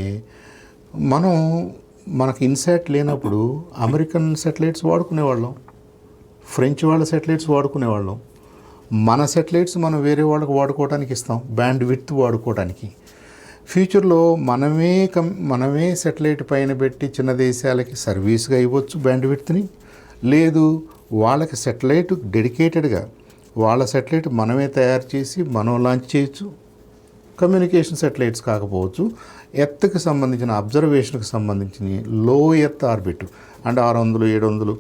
మనకు ఇన్సాట్ లేనప్పుడు అమెరికన్ శాటిలైట్స్ వాడుకునేవాళ్ళం, ఫ్రెంచ్ వాళ్ళ శాటిలైట్స్ వాడుకునేవాళ్ళం. మన శాటిలైట్స్ మనం వేరే వాళ్ళకి వాడుకోవడానికి ఇస్తాం, బ్యాండ్ విడ్త్ వాడుకోవడానికి. ఫ్యూచర్లో మనమే శాటిలైట్ పైన పెట్టి చిన్న దేశాలకి సర్వీస్గా ఇవ్వచ్చు బ్యాండ్ విడ్త్ని. లేదు, వాళ్ళకి శాటిలైట్ డెడికేటెడ్గా వాళ్ళ శాటిలైట్ మనమే తయారు చేసి మనం లాంచ్ చేయొచ్చు. కమ్యూనికేషన్ శాటిలైట్స్ కాకపోవచ్చు, ఎర్త్కి సంబంధించిన అబ్జర్వేషన్కి సంబంధించిన లో ఎర్త్ ఆర్బిట్ అంటే 600, 700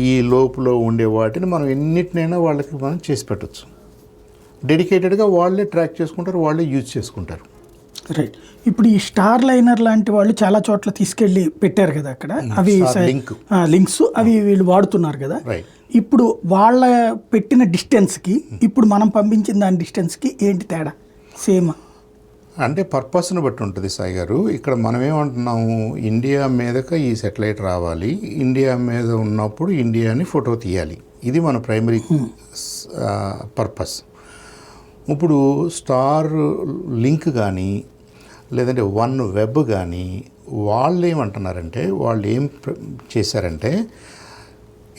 ఈ లోపులో ఉండే వాటిని మనం ఎన్నిటినైనా వాళ్ళకి మనం చేసి పెట్టచ్చు. డెడికేటెడ్గా వాళ్ళే ట్రాక్ చేసుకుంటారు, వాళ్ళే యూజ్ చేసుకుంటారు. రైట్. ఇప్పుడు ఈ స్టార్ లైనర్ లాంటి వాళ్ళు చాలా చోట్ల తీసుకెళ్ళి పెట్టారు కదా అక్కడ, అవి లింక్స్ అవి వీళ్ళు వాడుతున్నారు కదా. ఇప్పుడు వాళ్ళ పెట్టిన డిస్టెన్స్కి ఇప్పుడు మనం పంపించిన దాని డిస్టెన్స్కి ఏంటి తేడా? సేమ్ అంటే పర్పస్ని బట్టి ఉంటుంది సాయి గారు. ఇక్కడ మనం ఏమంటున్నాము, ఇండియా మీదక ఈ సెటిలైట్ రావాలి, ఇండియా మీద ఉన్నప్పుడు ఇండియాని ఫోటో తీయాలి, ఇది మన ప్రైమరీ పర్పస్. ఇప్పుడు స్టార్ లింక్ కానీ లేదంటే వన్ వెబ్ కానీ వాళ్ళు ఏమంటున్నారంటే, వాళ్ళు ఏం చేశారంటే,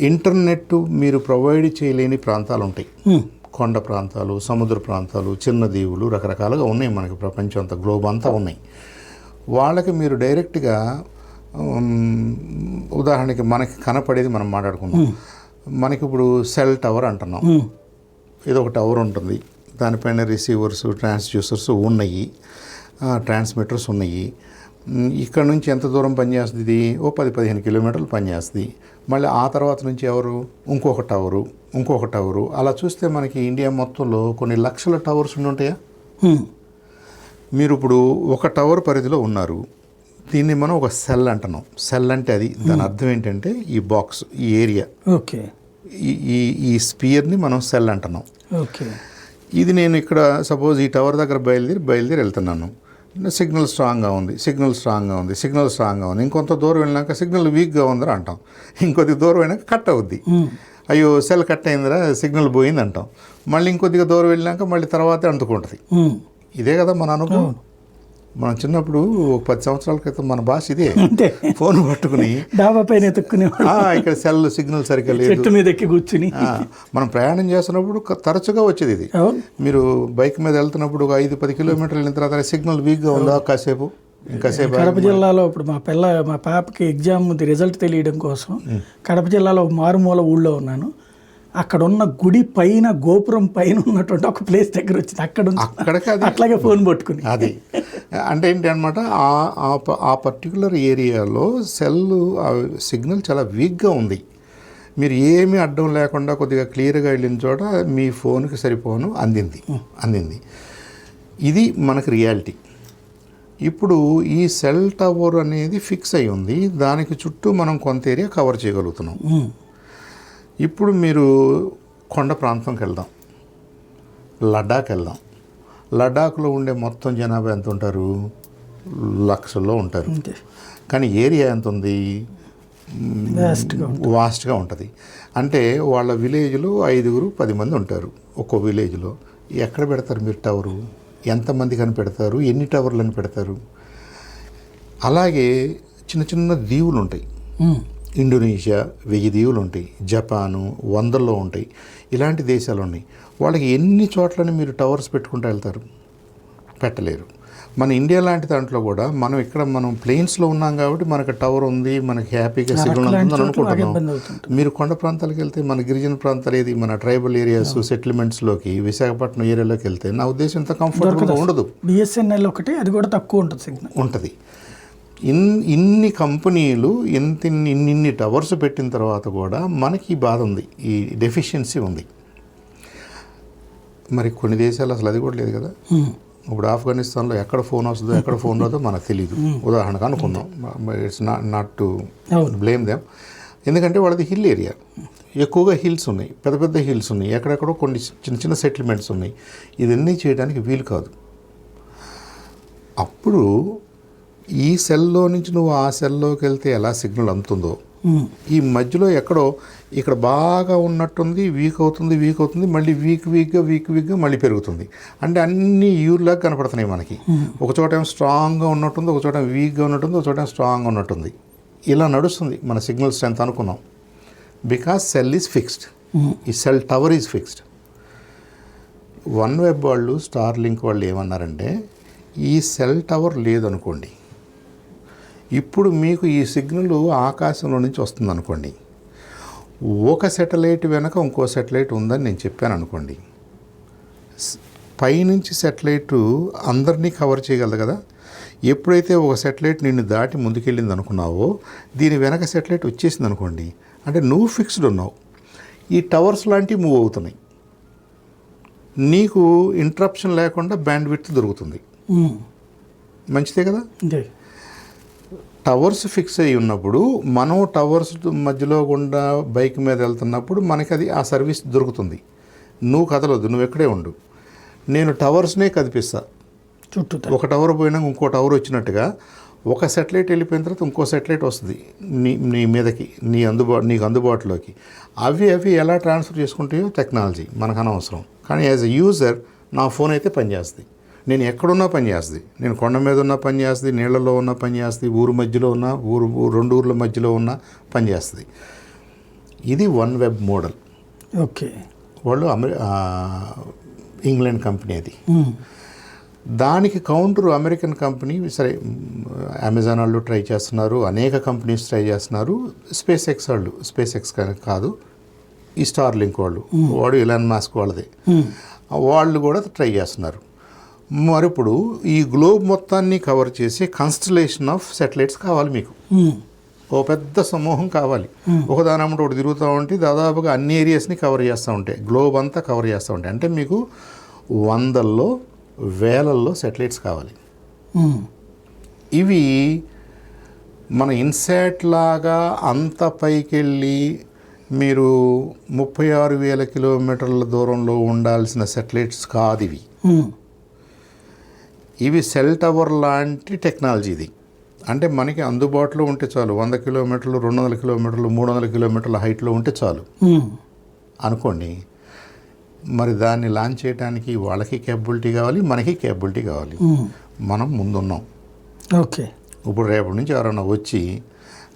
ఇంటర్నెట్ మీరు ప్రొవైడ్ చేయలేని ప్రాంతాలు ఉంటాయి, కొండ ప్రాంతాలు, సముద్ర ప్రాంతాలు, చిన్న దీవులు, రకరకాలుగా ఉన్నాయి మనకి, ప్రపంచం అంతా, గ్లోబ్ అంతా ఉన్నాయి. వాళ్ళకి మీరు డైరెక్ట్గా ఉదాహరణకి మనకి కనపడేది మనం మాట్లాడుకుందాం. మనకి ఇప్పుడు సెల్ టవర్ అంటున్నాం, ఏదో ఒక టవర్ ఉంటుంది, దానిపైన రిసీవర్స్, ట్రాన్స్డ్యూసర్స్ ఉన్నాయి, ట్రాన్స్మిటర్స్ ఉన్నాయి. ఇక్కడ నుంచి ఎంత దూరం పనిచేస్తుంది ఇది? ఓ 10-15 కిలోమీటర్లు పనిచేస్తుంది. మళ్ళీ ఆ తర్వాత నుంచి ఎవరు? ఇంకొక టవరు. అలా చూస్తే మనకి ఇండియా మొత్తంలో కొన్ని లక్షల టవర్స్ ఉండి ఉంటాయా? మీరు ఇప్పుడు ఒక టవర్ పరిధిలో ఉన్నారు, దీన్ని మనం ఒక సెల్ అంటున్నాం. సెల్ అంటే అది దాని అర్థం ఏంటంటే ఈ బాక్స్, ఈ ఏరియా, ఓకే, ఈ స్పియర్ని మనం సెల్ అంటున్నాం. ఓకే. ఇది నేను ఇక్కడ సపోజ్ ఈ టవర్ దగ్గర బయలుదేరి వెళ్తున్నాను, సిగ్నల్ స్ట్రాంగ్గా ఉంది, ఇంకొంత దూరం వెళ్ళినాక సిగ్నల్ వీక్గా ఉందిరా అంటాం, ఇంకొద్ది దూరం వెళ్ళినాక కట్ అవుద్ది, అయ్యో సెల్ కట్ అయిందిరా, సిగ్నల్ పోయింది అంటాం, మళ్ళీ ఇంకొద్దిగా దూరం వెళ్ళినాక మళ్ళీ తర్వాతే అందుకుంటుంది. ఇదే కదా మన అనుభవం. మనం చిన్నప్పుడు 10 సంవత్సరాల క్రితం మన భాష ఇదే, ఫోన్ పట్టుకుని డాబా పైన ఎత్తుక్కునే, ఇక్కడ సెల్ సిగ్నల్ సరిగ్గా లేదు, చెట్టు మీద ఎక్కి కూర్చుని మనం ప్రయాణం చేస్తున్నప్పుడు తరచుగా వచ్చేది ఇది. మీరు బైక్ మీద వెళ్తున్నప్పుడు ఒక 5-10 కిలోమీటర్లు వెళ్ళిన తర్వాత సిగ్నల్ వీక్గా ఉందా, ఇంకాసేపు కడప జిల్లాలో ఇప్పుడు మా పాపకి ఎగ్జామ్ రిజల్ట్ తెలియడం కోసం కడప జిల్లాలో ఒక మారుమూల ఊళ్ళో ఉన్నాను. అక్కడ ఉన్న గుడి పైన, గోపురం పైన ఉన్నటువంటి ఒక ప్లేస్ దగ్గర వచ్చింది, అక్కడికి అట్లాగే ఫోన్ పట్టుకుని. అది అంటే ఏంటి అనమాట, ఆ పర్టికులర్ ఏరియాలో సెల్ సిగ్నల్ చాలా వీక్గా ఉంది. మీరు ఏమీ అడ్డం లేకుండా కొద్దిగా క్లియర్గా వెళ్ళిన చోట మీ ఫోన్కి సరిపోను అందింది. ఇది మనకు రియాలిటీ. ఇప్పుడు ఈ సెల్ టవర్ అనేది ఫిక్స్ అయి ఉంది, దానికి చుట్టూ మనం కొంత ఏరియా కవర్ చేయగలుగుతున్నాం. ఇప్పుడు మీరు కొండ ప్రాంతంకి వెళ్దాం, లడాఖ్లో ఉండే మొత్తం జనాభా ఎంత ఉంటారు? లక్షల్లో ఉంటారు. కానీ ఏరియా ఎంత ఉంది? వాస్ట్గా ఉంటుంది. అంటే వాళ్ళ విలేజ్లో 5-10 మంది ఉంటారు ఒక్కో విలేజ్లో. ఎక్కడ పెడతారు మీరు టవరు? ఎంతమంది కని పెడతారు? ఎన్ని టవర్లను పెడతారు? అలాగే చిన్న చిన్న దీవులు ఉంటాయి, ఇండోనేషియా 1000 దీవులు ఉంటాయి, జపాను 100లో ఉంటాయి, ఇలాంటి దేశాలు ఉన్నాయి. వాళ్ళకి ఎన్ని చోట్లని మీరు టవర్స్ పెట్టుకుంటూ వెళ్తారు? పెట్టలేరు. మన ఇండియా లాంటి దాంట్లో కూడా మనం ప్లేన్స్లో ఉన్నాం కాబట్టి మనకు టవర్ ఉంది, మనకి హ్యాపీగా సిగ్నల్ ఉంటుందని అనుకుంటున్నాం. మీరు కొండ ప్రాంతాలకు వెళ్తే, మన గిరిజన ప్రాంతాలు ఏది, మన ట్రైబల్ ఏరియాస్, సెటిల్మెంట్స్లోకి, విశాఖపట్నం ఏరియాలోకి వెళ్తే నా ఉద్దేశం ఇంత కంఫర్టబుల్గా ఉండదు. బిఎస్ఎన్ఎల్ ఒకటి, అది కూడా తక్కువ ఉంటుంది సిగ్నల్ ఉంటుంది. ఇన్ని కంపెనీలు ఇన్ని టవర్స్ పెట్టిన తర్వాత కూడా మనకి బాధ ఉంది, ఈ డెఫిషియన్సీ ఉంది. మరి కొన్ని దేశాలు అసలు అది కూడా లేదు కదా. ఇప్పుడు ఆఫ్ఘనిస్తాన్లో ఎక్కడ ఫోన్ వస్తుందో ఎక్కడ ఫోన్ రాదో మనకు తెలియదు, ఉదాహరణకు అనుకుందాం. It's not to blame them, ఎందుకంటే వాళ్ళది హిల్ ఏరియా, ఎక్కువగా హిల్స్ ఉన్నాయి, పెద్ద పెద్ద హిల్స్ ఉన్నాయి, ఎక్కడెక్కడో కొన్ని చిన్న చిన్న సెటిల్మెంట్స్ ఉన్నాయి. ఇవన్నీ చేయడానికి వీలు కాదు. అప్పుడు ఈ సెల్లో నుంచి నువ్వు ఆ సెల్లోకి వెళ్తే ఎలా సిగ్నల్ అందుతుందో, ఈ మధ్యలో ఎక్కడో ఇక్కడ బాగా ఉన్నట్టుంది, వీక్ అవుతుంది, మళ్ళీ వీక్గా మళ్ళీ పెరుగుతుంది. అంటే అన్ని యూర్లాగా కనపడుతున్నాయి మనకి. ఒక చోట ఏమో స్ట్రాంగ్గా ఉన్నట్టుంది, ఒక చోట వీక్గా ఉన్నట్టుంది, ఒక చోట స్ట్రాంగ్గా ఉన్నట్టుంది. ఇలా నడుస్తుంది మన సిగ్నల్ స్ట్రెంత్ అనుకున్నాం. బికాస్ సెల్ ఈజ్ ఫిక్స్డ్, ఈ cell tower is fixed. One web వాళ్ళు, స్టార్ లింక్ వాళ్ళు ఏమన్నారంటే, ఈ సెల్ టవర్ లేదనుకోండి, ఇప్పుడు మీకు ఈ సిగ్నల్ ఆకాశంలో నుంచి వస్తుంది అనుకోండి, ఒక శాటిలైట్ వెనక ఇంకో శాటిలైట్ ఉందని నేను చెప్పాను అనుకోండి, పైనుంచి శాటిలైట్ అందరినీ కవర్ చేయగలదు కదా. ఎప్పుడైతే ఒక శాటిలైట్ నిన్ను దాటి ముందుకెళ్ళింది అనుకున్నావో, దీని వెనక శాటిలైట్ వచ్చేసింది అనుకోండి, అంటే నువ్వు ఫిక్స్డ్ ఉన్నావు, ఈ టవర్స్ లాంటివి మూవ్ అవుతున్నాయి. నీకు ఇంటరప్షన్ లేకుండా బ్యాండ్ విడ్త్ దొరుకుతుంది. మంచిదే కదా. అంతే. టవర్స్ ఫిక్స్ అయ్యి ఉన్నప్పుడు మనం టవర్స్ మధ్యలో గుండా బైక్ మీద వెళ్తున్నప్పుడు మనకి అది ఆ సర్వీస్ దొరుకుతుంది. నువ్వు కదలొద్దు, నువ్వు ఎక్కడే ఉండు, నేను టవర్స్నే కదిపిస్తా. చుట్టూ ఒక టవర్ పోయినాక ఇంకో టవర్ వచ్చినట్టుగా ఒక సెటిలైట్ వెళ్ళిపోయిన తర్వాత ఇంకో సెటిలైట్ వస్తుంది నీ మీదకి, నీకు అందుబాటులోకి. అవి ఎలా ట్రాన్స్ఫర్ చేసుకుంటాయో టెక్నాలజీ మనకు అనవసరం. కానీ యాజ్ ఎ యూజర్ నా ఫోన్ అయితే పనిచేస్తుంది, నేను ఎక్కడున్నా పనిచేస్తుంది, నేను కొండ మీద ఉన్నా పనిచేస్తుంది, నీళ్ళలో ఉన్నా పనిచేస్తుంది, ఊరు మధ్యలో ఉన్నా రెండు ఊర్ల మధ్యలో ఉన్నా పనిచేస్తుంది. ఇది వన్ వెబ్ మోడల్. ఓకే. వాళ్ళు ఇంగ్లాండ్ కంపెనీ అది. దానికి కౌంటర్ అమెరికన్ కంపెనీ, సరే అమెజాన్ వాళ్ళు ట్రై చేస్తున్నారు, అనేక కంపెనీస్ ట్రై చేస్తున్నారు. స్పేస్ ఎక్స్ కాదు, ఈ స్టార్ లింక్ వాడు ఎలాన్ మాస్క్ వాళ్ళదే, వాళ్ళు కూడా ట్రై చేస్తున్నారు. మరి ఇప్పుడు ఈ గ్లోబ్ మొత్తాన్ని కవర్ చేసే కాన్స్టలేషన్ ఆఫ్ శాటిలైట్స్ కావాలి మీకు. ఓ పెద్ద సమూహం కావాలి. ఒకదానమ్మటి ఒకటి తిరుగుతూ ఉంటే దాదాపుగా అన్ని ఏరియాస్ని కవర్ చేస్తూ ఉంటాయి, గ్లోబ్ అంతా కవర్ చేస్తూ ఉంటాయి. అంటే మీకు వందల్లో వేలల్లో శాటిలైట్స్ కావాలి. ఇవి మన ఇన్సాట్ లాగా అంత పైకి వెళ్ళి మీరు 36,000 కిలోమీటర్ల దూరంలో ఉండాల్సిన శాటిలైట్స్ కాదు ఇవి. ఇవి సెల్ టవర్ లాంటి టెక్నాలజీ ఇది. అంటే మనకి అందుబాటులో ఉంటే చాలు, 100 కిలోమీటర్లు, 200 కిలోమీటర్లు, 300 కిలోమీటర్ల హైట్లో ఉంటే చాలు అనుకోండి. మరి దాన్ని లాంచ్ చేయడానికి వాళ్ళకి కేపబిలిటీ కావాలి, మనకి కేపబిలిటీ కావాలి. మనం ముందున్నాం. ఓకే. ఇప్పుడు రేపటి నుంచి ఎవరైనా వచ్చి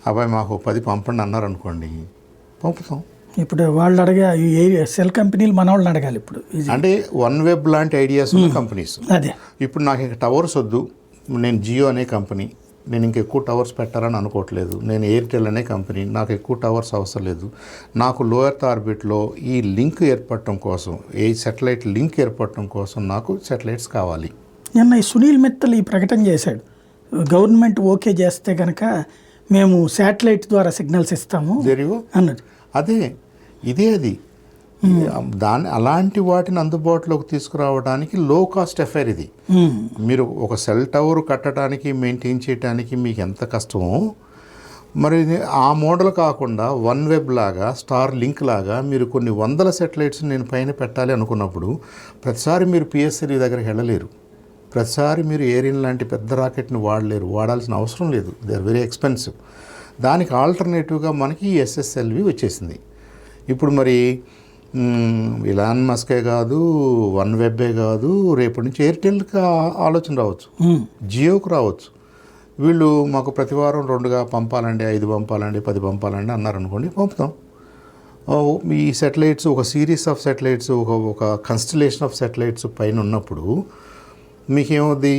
అబ్బాయి మాకు 10 పంపండి అన్నారు అనుకోండి, పంపుతాం. ఇప్పుడు వాళ్ళు అడగా సెల్ కంపెనీలు మన వాళ్ళని అడగాలి ఇప్పుడు. అంటే వన్ వెబ్ లాంటి ఐడియాస్ ఉన్న కంపెనీస్. అదే ఇప్పుడు నాకు ఇంకా టవర్స్ వద్దు, నేను జియో అనే కంపెనీ, నేను ఇంక ఎక్కువ టవర్స్ పెట్టాలని అనుకోవట్లేదు, నేను ఎయిర్టెల్ అనే కంపెనీ, నాకు ఎక్కువ టవర్స్ అవసరం లేదు, నాకు లో ఎర్త్ ఆర్బిట్లో ఈ లింక్ ఏర్పడటం కోసం, ఏ సెటిలైట్ లింక్ ఏర్పడటం కోసం నాకు సెటిలైట్స్ కావాలి. నిన్న ఈ సునీల్ మిత్తల్ ఈ ప్రకటన చేశాడు, గవర్నమెంట్ ఓకే చేస్తే కనుక మేము శాటిలైట్ ద్వారా సిగ్నల్స్ ఇస్తాము అన్నది. అదే ఇదే అది అలాంటి వాటిని అందుబాటులోకి తీసుకురావడానికి లో కాస్ట్ అఫైర్ ఇది. మీరు ఒక సెల్ టవర్ కట్టడానికి, మెయింటైన్ చేయడానికి మీకు ఎంత కష్టమో, మరి ఆ మోడల్ కాకుండా వన్ వెబ్ లాగా, స్టార్ లింక్ లాగా మీరు కొన్ని వందల సెటిలైట్స్ నేను పైన పెట్టాలి అనుకున్నప్పుడు ప్రతిసారి మీరు పిఎస్ఎల్వి దగ్గరికి వెళ్ళలేరు, ప్రతిసారి మీరు ఏరియన్ లాంటి పెద్ద రాకెట్ని వాడలేరు, వాడాల్సిన అవసరం లేదు, దే ఆర్ వెరీ ఎక్స్పెన్సివ్. దానికి ఆల్టర్నేటివ్గా మనకి ఎస్ఎస్ఎల్వి వచ్చేసింది. ఇప్పుడు మరి ఇలాన్ మస్కే కాదు, వన్ వెబ్బే కాదు, రేపటి నుంచి ఎయిర్టెల్కి ఆలోచన రావచ్చు, జియోకు రావచ్చు. వీళ్ళు మాకు ప్రతి వారం 2గా పంపాలండి, 5 పంపాలండి, 10 పంపాలండి అన్నారనుకోండి, పంపుతాం. ఈ సెటిలైట్స్ ఒక సిరీస్ ఆఫ్ సెటిలైట్స్, ఒక కన్స్టలేషన్ ఆఫ్ సెటిలైట్స్ పైన ఉన్నప్పుడు మీకేమవుద్ది,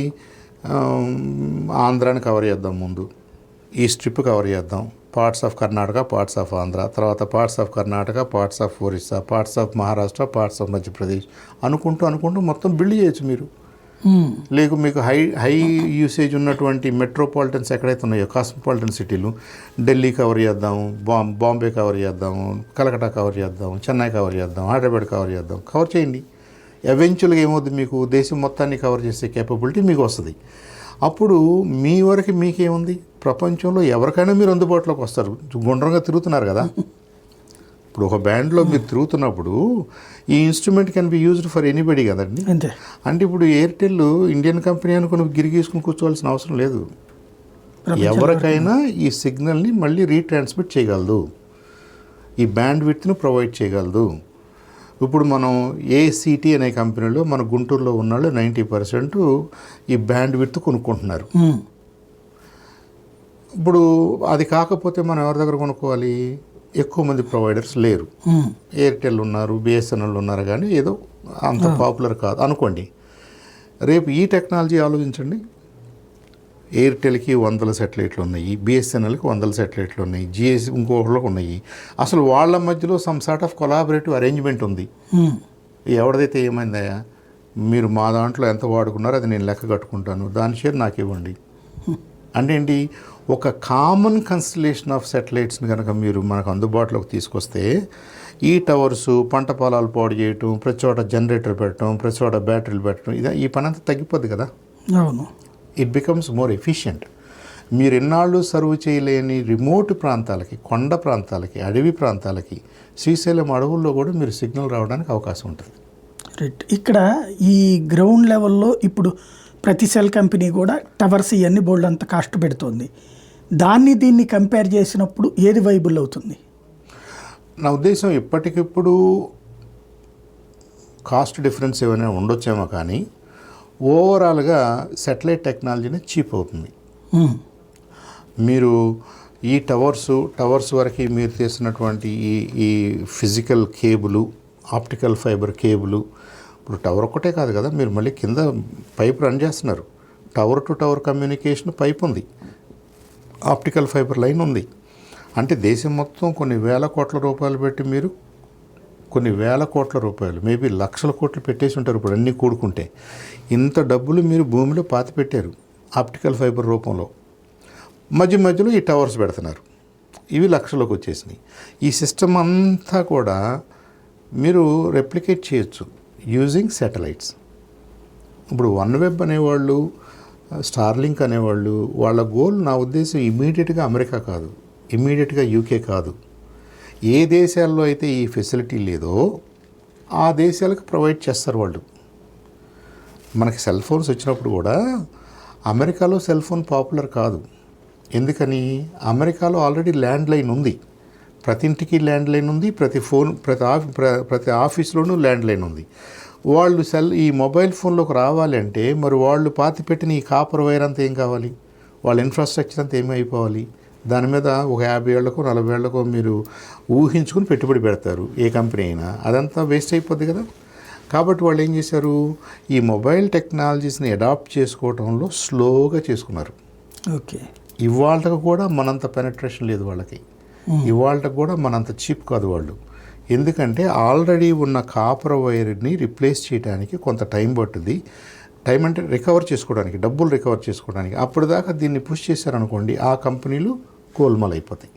ఆంధ్రాని కవర్ చేద్దాం, ముందు ఈ స్ట్రిప్ కవర్ చేద్దాం, parts of Karnataka, parts of Andhra, తర్వాత parts of Karnataka, parts of Orissa, parts of Maharashtra, parts of Madhya Pradesh అనుకుంటూ మొత్తం బిల్డ్ చేయొచ్చు మీరు. లేక మీకు హై యూసేజ్ ఉన్నటువంటి మెట్రోపాలిటన్స్ ఎక్కడైతే ఉన్నాయో, కాస్మోపాలిటన్ సిటీలు, ఢిల్లీ కవర్ చేద్దాం, బాంబే కవర్ చేద్దాం, కలకటా కవర్ చేద్దాం, చెన్నై కవర్ చేద్దాం, హైదరాబాద్ కవర్ చేయండి. ఎవెన్చువల్గా ఏమవుతుంది, మీకు దేశం మొత్తాన్ని కవర్ చేసే కేపబిలిటీ మీకు వస్తుంది. అప్పుడు మీ వరకు మీకేముంది, ప్రపంచంలో ఎవరికైనా మీరు అందుబాటులోకి వస్తారు. గుండ్రంగా తిరుగుతున్నారు కదా, ఇప్పుడు ఒక బ్యాండ్లో మీరు తిరుగుతున్నప్పుడు ఈ instrument can be used for anybody కదండి. అంటే ఇప్పుడు ఎయిర్టెల్ ఇండియన్ కంపెనీ అనుకుని గిరిగీసుకుని కూర్చోవాల్సిన అవసరం లేదు, ఎవరికైనా ఈ సిగ్నల్ని మళ్ళీ రీట్రాన్స్మిట్ చేయగలదు, ఈ బ్యాండ్ విడ్త్ను ప్రొవైడ్ చేయగలదు. ఇప్పుడు మనం ఏసీటీ అనే కంపెనీలో మన గుంటూరులో ఉన్నాళ్ళు 90% ఈ బ్యాండ్ విడ్త్ కొనుక్కుంటున్నారు. ఇప్పుడు అది కాకపోతే మనం ఎవరి దగ్గర కొనుక్కోవాలి, ఎక్కువ మంది ప్రొవైడర్స్ లేరు. ఎయిర్టెల్ ఉన్నారు, బిఎస్ఎన్ఎల్ ఉన్నారు, కానీ ఏదో అంత పాపులర్ కాదు అనుకోండి. రేపు ఈ టెక్నాలజీ ఆలోచించండి, ఎయిర్టెల్కి 100 సెటిలైట్లు ఉన్నాయి, బిఎస్ఎన్ఎల్కి 100 సెటిలైట్లు ఉన్నాయి, జిఎస్ ఇంకొకళ్ళకి ఉన్నాయి. అసలు వాళ్ళ మధ్యలో some sort of collaborative arrangement ఉంది. ఎవరిదైతే ఏమైందయా, మీరు మా దాంట్లో ఎంత వాడుకున్నారో అది నేను లెక్క కట్టుకుంటాను, దాని షేర్ నాకు ఇవ్వండి. అంటే ఏంటి, ఒక కామన్ కన్స్టలేషన్ ఆఫ్ సెటిలైట్స్ని కనుక మీరు మనకు అందుబాటులోకి తీసుకొస్తే ఈ టవర్సు పంట పొలాలు పాడు చేయటం, ప్రతి చోట జనరేటర్ పెట్టడం, ప్రతి చోట బ్యాటరీలు పెట్టడం, ఈ పని అంతా తగ్గిపోద్ది కదా. అవును. It becomes more efficient. మీరు ఎన్నాళ్ళు సర్వ్ చేయలేని రిమోట్ ప్రాంతాలకి, కొండ ప్రాంతాలకి, అడవి ప్రాంతాలకి, శ్రీశైలం అడవుల్లో కూడా మీరు సిగ్నల్ రావడానికి అవకాశం ఉంటుంది. రైట్. ఇక్కడ ఈ గ్రౌండ్ లెవెల్లో ఇప్పుడు ప్రతి సెల్ కంపెనీ కూడా టవర్స్ ఇవన్నీ బోల్డ్ అంత కాస్ట్ పెడుతుంది. దీన్ని కంపేర్ చేసినప్పుడు ఏది వైబుల్ అవుతుంది? నా ఉద్దేశం ఇప్పటికిప్పుడు కాస్ట్ డిఫరెన్స్ ఏమైనా ఉండొచ్చేమో, కానీ ఓవరాల్గా శాటిలైట్ టెక్నాలజీనే చీప్ అవుతుంది. మీరు ఈ టవర్స్ వరకు మీరు చేసినటువంటి ఈ physical cable, optical fibre cable, ఇప్పుడు టవర్ ఒక్కటే కాదు కదా, మీరు మళ్ళీ కింద పైప్ రన్ చేస్తున్నారు. Tower to tower communication pipe ఉంది, ఆప్టికల్ ఫైబర్ లైన్ ఉంది. అంటే దేశం మొత్తం కొన్ని వేల కోట్ల రూపాయలు పెట్టి మీరు కొన్ని వేల కోట్ల రూపాయలు, మేబీ లక్షల కోట్లు పెట్టేసి ఉంటారు ఇప్పుడు అన్నీ కూడుకుంటే. ఇంత డబ్బులు మీరు భూమిలో పాతి పెట్టారు ఆప్టికల్ ఫైబర్ రూపంలో. మధ్యలో ఈ టవర్స్ పెడుతున్నారు, ఇవి లక్షలకు వచ్చేసినాయి. ఈ సిస్టమ్ అంతా కూడా మీరు రెప్లికేట్ చేయొచ్చు యూజింగ్ శాటిలైట్స్. ఇప్పుడు OneWeb అనేవాళ్ళు, స్టార్లింక్ అనేవాళ్ళు, వాళ్ళ గోల్ నా ఉద్దేశం ఇమీడియట్గా అమెరికా కాదు, ఇమీడియట్గా UK కాదు. ఏ దేశాల్లో అయితే ఈ ఫెసిలిటీ లేదో ఆ దేశాలకు ప్రొవైడ్ చేస్తారు వాళ్ళు. మనకి సెల్ ఫోన్స్ వచ్చినప్పుడు కూడా అమెరికాలో సెల్ ఫోన్ పాపులర్ కాదు. ఎందుకని? అమెరికాలో ఆల్రెడీ ల్యాండ్ లైన్ ఉంది, ప్రతి ఇంటికి ల్యాండ్ లైన్ ఉంది, ప్రతి ఆఫీస్లోనూ ల్యాండ్ లైన్ ఉంది. వాళ్ళు ఈ మొబైల్ ఫోన్లోకి రావాలి అంటే మరి వాళ్ళు పాతి పెట్టిన ఈ కాపర్ వైర్ అంతా ఏం కావాలి, వాళ్ళ ఇన్ఫ్రాస్ట్రక్చర్ అంతా ఏమీ అయిపోవాలి. దాని మీద ఒక 50 ఏళ్లకో 40 ఏళ్లకో మీరు ఊహించుకుని పెట్టుబడి పెడతారు ఏ కంపెనీ అయినా, అదంతా వేస్ట్ అయిపోద్ది కదా. కాబట్టి వాళ్ళు ఏం చేశారు, ఈ మొబైల్ టెక్నాలజీస్ని అడాప్ట్ చేసుకోవడంలో స్లోగా చేసుకున్నారు. ఓకే. ఇవాళకు కూడా మనంత పెనట్రేషన్ లేదు వాళ్ళకి, ఇవాళకు కూడా మనంత చీప్ కాదు వాళ్ళు. ఎందుకంటే ఆల్రెడీ ఉన్న కాపర్ వైర్ని రిప్లేస్ చేయడానికి కొంత టైం పట్టుద్ది. టైం అంటే రికవర్ చేసుకోవడానికి, డబ్బులు రికవర్ చేసుకోవడానికి. అప్పటిదాకా దీన్ని పుష్ చేశారనుకోండి, ఆ కంపెనీలు గోల్మాల్ అయిపోతాయి.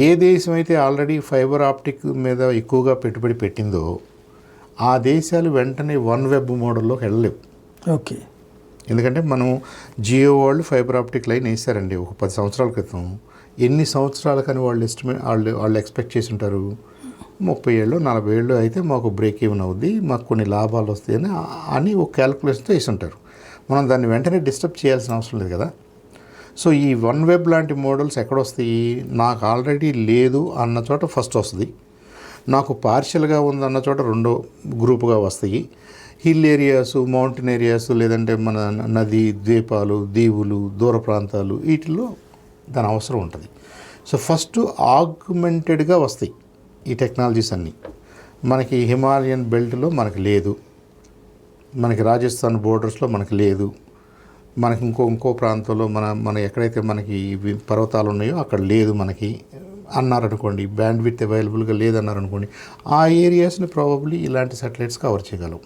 ఏ దేశం అయితే ఆల్రెడీ ఫైబర్ ఆప్టిక్ మీద ఎక్కువగా పెట్టుబడి పెట్టిందో ఆ దేశాలు వెంటనే OneWeb మోడల్లోకి వెళ్ళలేవు. ఓకే. ఎందుకంటే మనం జియో వాళ్ళు ఫైబర్ ఆప్టిక్ లైన్ వేసారండి ఒక 10 సంవత్సరాల క్రితం. ఎన్ని సంవత్సరాలకని వాళ్ళు ఎక్స్పెక్ట్ చేసి ఉంటారు? 30 ఏళ్ళు 40 ఏళ్ళు అయితే మాకు బ్రేక్ ఈవెన్ అవుద్ది, మాకు కొన్ని లాభాలు వస్తాయని అని ఒక క్యాల్కులేషన్తో వేసి ఉంటారు. మనం దాన్ని వెంటనే డిస్టర్బ్ చేయాల్సిన అవసరం లేదు కదా. సో ఈ OneWeb లాంటి మోడల్స్ ఎక్కడొస్తాయి? నాకు ఆల్రెడీ లేదు అన్న చోట ఫస్ట్ వస్తుంది, నాకు పార్షియల్గా ఉందన్న చోట రెండో గ్రూపుగా వస్తాయి. హిల్ ఏరియాస్, మౌంటైన్ ఏరియాస్, లేదంటే మన నది ద్వీపాలు, దీవులు, దూర ప్రాంతాలు, వీటిల్లో దాని అవసరం ఉంటుంది. సో ఫస్ట్ ఆగ్మెంటెడ్గా వస్తాయి ఈ టెక్నాలజీస్ అన్నీ. మనకి హిమాలయన్ బెల్ట్లో మనకి లేదు, మనకి రాజస్థాన్ బోర్డర్స్లో మనకి లేదు, మనకి ఇంకో ప్రాంతంలో మన ఎక్కడైతే మనకి ఇవి పర్వతాలు ఉన్నాయో అక్కడ లేదు మనకి అన్నారనుకోండి, బ్యాండ్ విడ్త్ అవైలబుల్గా లేదన్నారనుకోండి, ఆ ఏరియాస్ని ప్రాబబ్లీ ఇలాంటి సాటిలైట్స్ కవర్ చేయగలవు.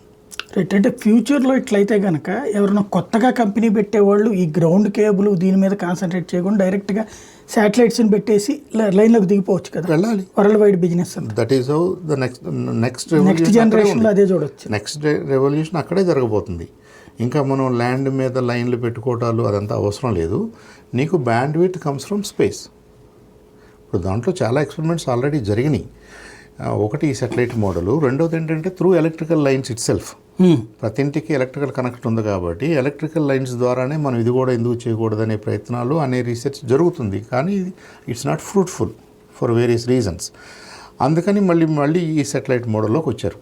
రైట్. అంటే ఫ్యూచర్లో ఇట్లయితే కనుక ఎవరైనా కొత్తగా కంపెనీ పెట్టేవాళ్ళు ఈ గ్రౌండ్ కేబుల్ దీని మీద కాన్సన్ట్రేట్ చేయకుండా డైరెక్ట్గా శాటిలైట్స్ని పెట్టేసి లైన్లోకి దిగిపోవచ్చు కదా, వెళ్ళాలి. వరల్డ్ వైడ్ బిజినెస్ అంతా that is how the next జనరేషన్లో అదే చూడొచ్చు. నెక్స్ట్ రెవల్యూషన్ అక్కడే జరగబోతుంది. ఇంకా మనం ల్యాండ్ మీద లైన్లు పెట్టుకోవటాలు అదంతా అవసరం లేదు. నీకు band width comes from space. ఇప్పుడు దాంట్లో చాలా ఎక్స్పెరిమెంట్స్ ఆల్రెడీ జరిగినాయి. ఒకటి ఈ సాటిలైట్ మోడలు, రెండోది ఏంటంటే through electrical lines it self. ప్రతి ఇంటికి ఎలక్ట్రికల్ కనెక్ట్ ఉంది కాబట్టి ఎలక్ట్రికల్ లైన్స్ ద్వారానే మనం ఇది కూడా ఎందుకు చేయకూడదనే ప్రయత్నాలు అనే రీసెర్చ్ జరుగుతుంది. కానీ it's not fruitful for various reasons. అందుకని మళ్ళీ ఈ సాటిలైట్ మోడల్లోకి వచ్చారు.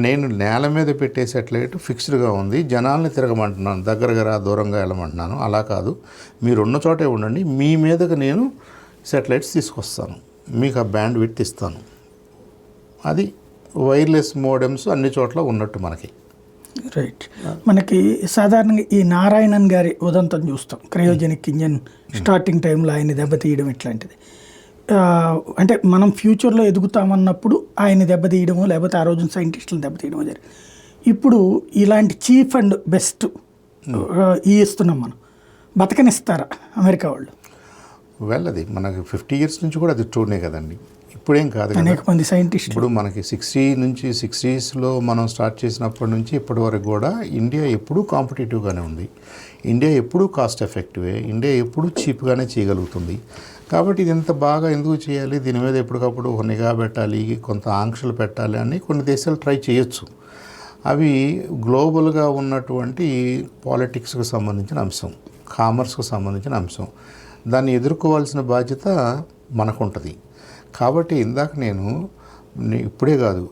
నేను నేల మీద పెట్టే సాటిలైట్ ఫిక్స్డ్గా ఉంది, జనాల్ని తిరగమంటున్నాను, దగ్గరగా రా దూరంగా వెళ్ళమంటున్నాను. అలా కాదు, మీరు ఉన్న చోటే ఉండండి, మీ మీదకి నేను సాటిలైట్స్ తీసుకొస్తాను, మీకు ఆ బ్యాండ్ విడ్త్ ఇస్తాను. అది వైర్లెస్ మోడెమ్స్ అన్ని చోట్ల ఉన్నట్టు మనకి. రైట్. మనకి సాధారణంగా ఈ నారాయణన్ గారి ఉదంతం చూస్తాం, క్రయోజెనిక్ ఇంజన్ స్టార్టింగ్ టైంలో ఆయన దెబ్బతీయడం ఇట్లాంటిది. అంటే మనం ఫ్యూచర్లో ఎదుగుతామన్నప్పుడు ఆయన దెబ్బతీయడమో లేకపోతే ఆ రోజున సైంటిస్టులను దెబ్బతీయడమో జరిగింది. ఇప్పుడు ఇలాంటి చీఫ్ అండ్ బెస్ట్ ఇస్తున్నాం, మనం బతకనిస్తారా అమెరికా వాళ్ళు? అది మనకి 50 years నుంచి కూడా అది ట్రూనే కదండి. ఇప్పుడేం కాదు కదా. అనేక మంది సైంటిస్టులు ఇప్పుడు మనకి 60s మనం స్టార్ట్ చేసినప్పటి నుంచి ఇప్పటి వరకు కూడా ఇండియా ఎప్పుడూ కాంపిటేటివ్గానే ఉంది. ఇండియా ఎప్పుడూ కాస్ట్ ఎఫెక్టివే, ఇండియా ఎప్పుడూ చీప్గానే చేయగలుగుతుంది. కాబట్టి ఇది ఎంత బాగా ఎందుకు చేయాలి, దీని మీద ఎప్పటికప్పుడు ఒక నిఘా పెట్టాలి, కొంత ఆంక్షలు పెట్టాలి అని కొన్ని దేశాలు ట్రై చేయొచ్చు. అవి గ్లోబల్గా ఉన్నటువంటి పాలిటిక్స్కి సంబంధించిన అంశం, కామర్స్కు సంబంధించిన అంశం. దాన్ని ఎదుర్కోవాల్సిన బాధ్యత మనకుంటుంది. కాబట్టి ఇందాక నేను ఇప్పుడే కాదు,